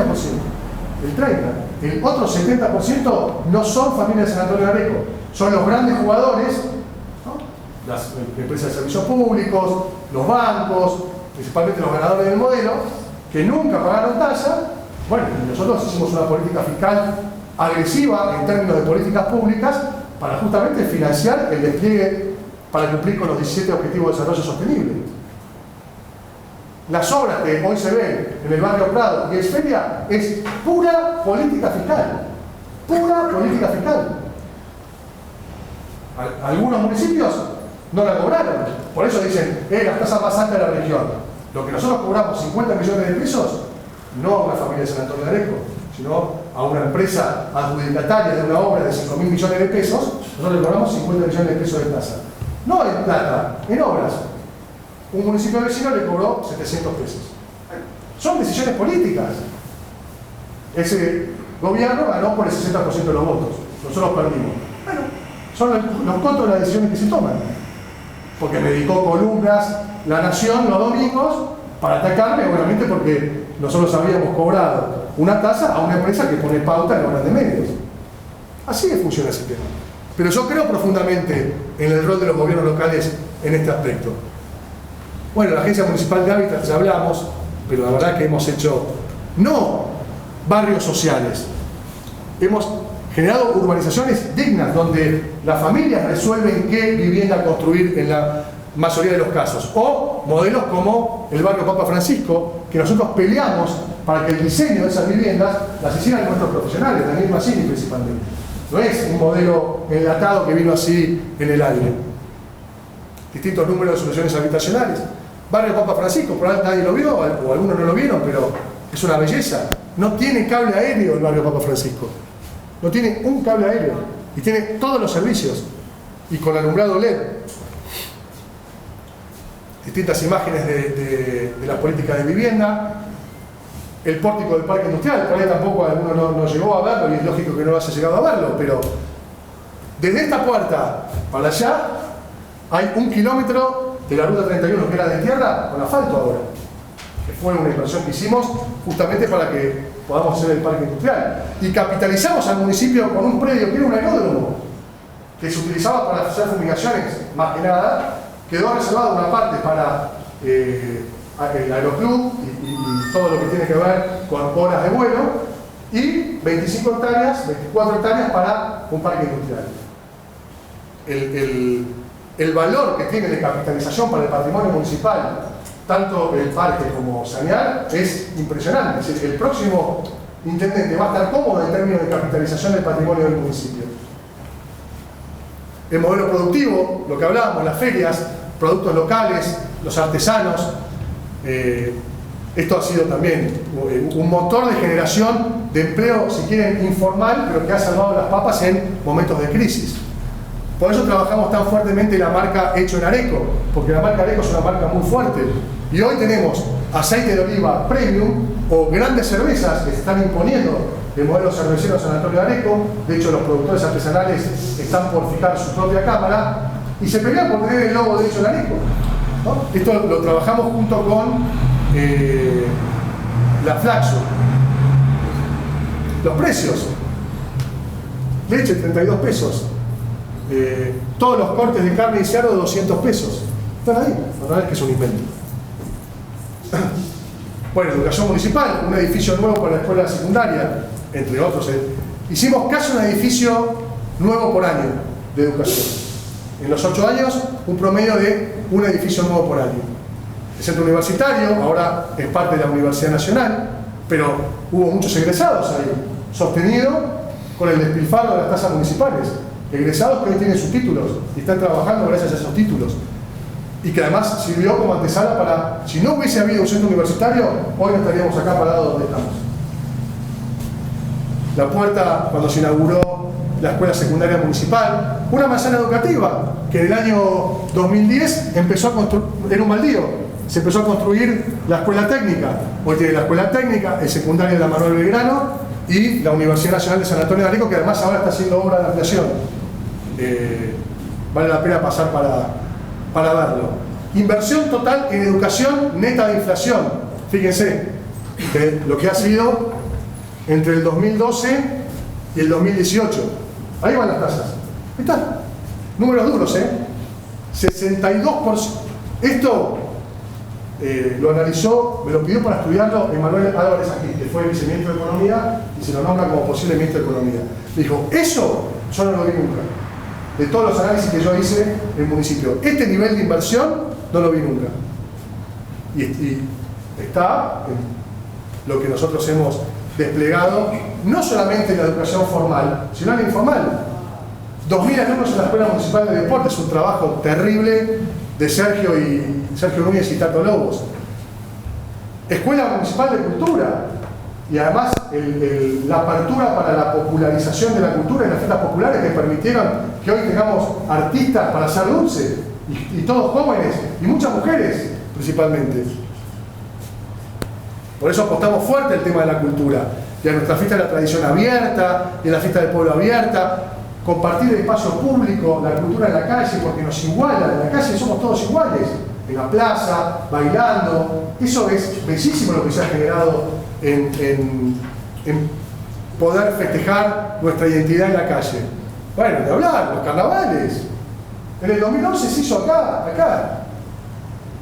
El 30%. El otro 70% no son familias de San Antonio de Areco, son los grandes jugadores, ¿no? Las empresas de servicios públicos, los bancos, principalmente los ganadores del modelo, que nunca pagaron tasa. Bueno, nosotros hicimos una política fiscal agresiva en términos de políticas públicas para justamente financiar el despliegue para cumplir con los 17 Objetivos de Desarrollo Sostenible. Las obras que hoy se ven en el barrio Prado y Esferia es pura política fiscal. Pura política fiscal. Algunos municipios no la cobraron. Por eso dicen, las tasas más altas de la región. Lo que nosotros cobramos 50 millones de pesos, no a una familia de San Antonio de Areco, sino a una empresa adjudicataria de una obra de 5.000 millones de pesos, nosotros le cobramos 50 millones de pesos de tasa. No en plata, en obras. Un municipio vecino le cobró 700 pesos. Son decisiones políticas. Ese gobierno ganó por el 60% de los votos. Nosotros perdimos. Bueno, son los costos de las decisiones que se toman. Porque me dedicó columnas La Nación los domingos para atacarme, obviamente porque nosotros habíamos cobrado una tasa a una empresa que pone pauta en los grandes medios. Así que funciona ese tema. Pero yo creo profundamente en el rol de los gobiernos locales en este aspecto. Bueno, la Agencia Municipal de Hábitat, ya hablamos, pero la verdad que hemos hecho, no barrios sociales, hemos generado urbanizaciones dignas, donde las familias resuelven qué vivienda construir en la mayoría de los casos, o modelos como el barrio Papa Francisco, que nosotros peleamos para que el diseño de esas viviendas las hicieran nuestros profesionales, Daniel Massini principalmente. No es un modelo enlatado que vino así en el aire. Distintos números de soluciones habitacionales. Barrio Papa Francisco, por ahí nadie lo vio, o algunos no lo vieron, pero es una belleza. No tiene cable aéreo el barrio Papa Francisco. No tiene un cable aéreo. Y tiene todos los servicios. Y con alumbrado LED. Distintas imágenes de la política de vivienda. El pórtico del parque industrial, por ahí tampoco alguno no llegó a verlo, y es lógico que no haya llegado a verlo, pero desde esta puerta para allá hay 1 kilómetro de la ruta 31 que era de tierra con asfalto ahora, que fue una inversión que hicimos justamente para que podamos hacer el parque industrial. Y capitalizamos al municipio con un predio que era un aeródromo, que se utilizaba para hacer fumigaciones, más que nada. Quedó reservada una parte para el aeroclub y todo lo que tiene que ver con horas de vuelo, y 25 hectáreas, 24 hectáreas para un parque industrial. El valor que tiene de capitalización para el patrimonio municipal, tanto el parque como sanear, es impresionante. Es decir, el próximo intendente va a estar cómodo en términos de capitalización del patrimonio del municipio. El modelo productivo, lo que hablábamos, las ferias, productos locales, los artesanos. Esto ha sido también un motor de generación de empleo, si quieren, informal, pero que ha salvado las papas en momentos de crisis. Por eso trabajamos tan fuertemente la marca Hecho en Areco, porque la marca Areco es una marca muy fuerte. Y hoy tenemos aceite de oliva premium o grandes cervezas que se están imponiendo de modelo cervecero San Antonio de Areco. De hecho, los productores artesanales están por fijar su propia cámara y se pelean por tener el logo de Hecho en Areco, ¿no? Esto lo trabajamos junto con la Flaxo. Los precios: leche 32 pesos, todos los cortes de carne y cerdo 200 pesos. Están ahí, para ver que es un invento. Bueno, educación municipal, un edificio nuevo para la escuela secundaria, entre otros. Hicimos casi un edificio nuevo por año de educación. En los 8 años, un promedio de un edificio nuevo por año. El centro universitario ahora es parte de la Universidad Nacional, pero hubo muchos egresados ahí, sostenido con el despilfarro de las tasas municipales. Egresados que hoy tienen sus títulos y están trabajando gracias a esos títulos. Y que además sirvió como antesala para, si no hubiese habido un centro universitario, hoy no estaríamos acá parados donde estamos. La Puerta, cuando se inauguró la escuela secundaria municipal, una manzana educativa que en el año 2010 empezó a construir, era un baldío, se empezó a construir la escuela técnica. Hoy tiene la escuela técnica, el secundario de la Manuel Belgrano y la Universidad Nacional de San Antonio de Areco, que además ahora está haciendo obra de ampliación. Vale la pena pasar para verlo. Inversión total en educación neta de inflación. Fíjense lo que ha sido entre el 2012 y el 2018. Ahí van las tasas. Ahí están. Números duros, 62%. Esto lo analizó, me lo pidió para estudiarlo Emanuel Álvarez aquí, que fue viceministro de Economía y se lo nombra como posible ministro de Economía. Dijo, eso yo no lo vi nunca. De todos los análisis que yo hice en el municipio, este nivel de inversión no lo vi nunca. Y está en lo que nosotros hemos desplegado, no solamente en la educación formal, sino en la informal. 2.000 alumnos en la Escuela Municipal de Deportes, un trabajo terrible de Sergio Núñez y Tato Lobos. Escuela Municipal de Cultura, y además la apertura para la popularización de la cultura y las fiestas populares que permitieron que hoy tengamos artistas para hacer dulce, y todos jóvenes, y muchas mujeres principalmente. Por eso apostamos fuerte al tema de la cultura, y a nuestra fiesta de la tradición abierta, y a la fiesta del pueblo abierta, compartir el espacio público, la cultura en la calle, porque nos iguala, en la calle somos todos iguales, en la plaza, bailando. Eso es bellísimo lo que se ha generado en poder festejar nuestra identidad en la calle. Bueno, de hablar, los carnavales. En el 2011 se hizo acá,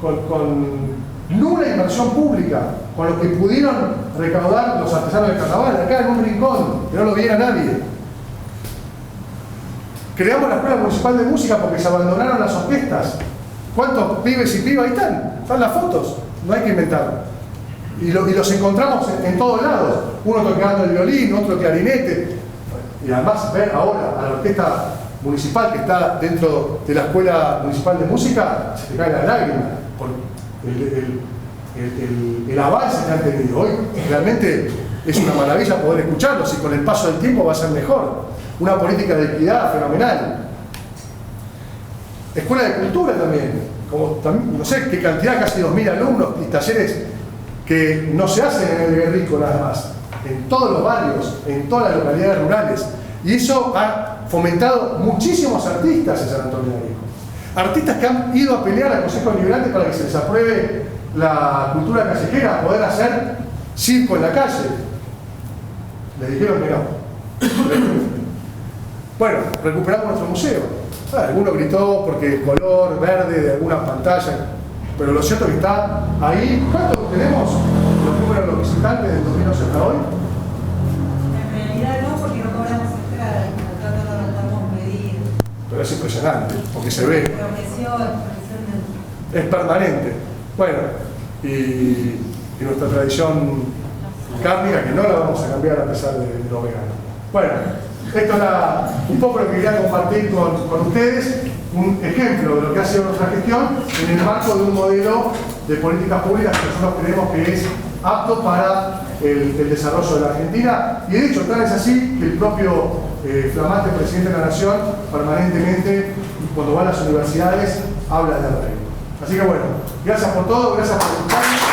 con nula inversión pública. con lo que pudieron recaudar los artesanos del carnaval, acá en un rincón, que no lo viera nadie. Creamos la Escuela Municipal de Música porque se abandonaron las orquestas. ¿Cuántos pibes y pibas ahí están? Están las fotos, no hay que inventarlo. Y los encontramos en todos lados. Uno tocando el violín, otro clarinete. Y además ver ahora a la orquesta municipal que está dentro de la Escuela Municipal de Música, se te cae la lágrima por el avance que han tenido. Hoy realmente es una maravilla poder escucharlos y con el paso del tiempo va a ser mejor. Una política de equidad fenomenal. Escuela de Cultura también, no sé qué cantidad, casi 2.000 alumnos y talleres que no se hacen en el Guerrico nada más, en todos los barrios, en todas las localidades rurales. Y eso ha fomentado muchísimos artistas en San Antonio de Areco. Artistas que han ido a pelear al Consejo Deliberante para que se les apruebe la cultura callejera, poder hacer circo en la calle. Les dijeron que no. Bueno, recuperamos nuestro museo. Alguno gritó porque el color verde de alguna pantalla, pero lo cierto es que está ahí. ¿Cuánto tenemos los números de los visitantes del 2011 hasta hoy? En realidad no, porque no cobramos entrada, y por tanto no nos damos medidas. Pero es impresionante, porque se ve. Es permanente. Bueno, y nuestra tradición cárnica, que no la vamos a cambiar a pesar de lo vegano. Bueno. Esto era un poco lo que quería compartir con ustedes, un ejemplo de lo que ha sido nuestra gestión en el marco de un modelo de políticas públicas que nosotros creemos que es apto para el desarrollo de la Argentina. Y de hecho, tal es así que el propio flamante presidente de la Nación permanentemente, cuando va a las universidades, habla de arraigo. Así que bueno, gracias por todo, gracias por escucharme.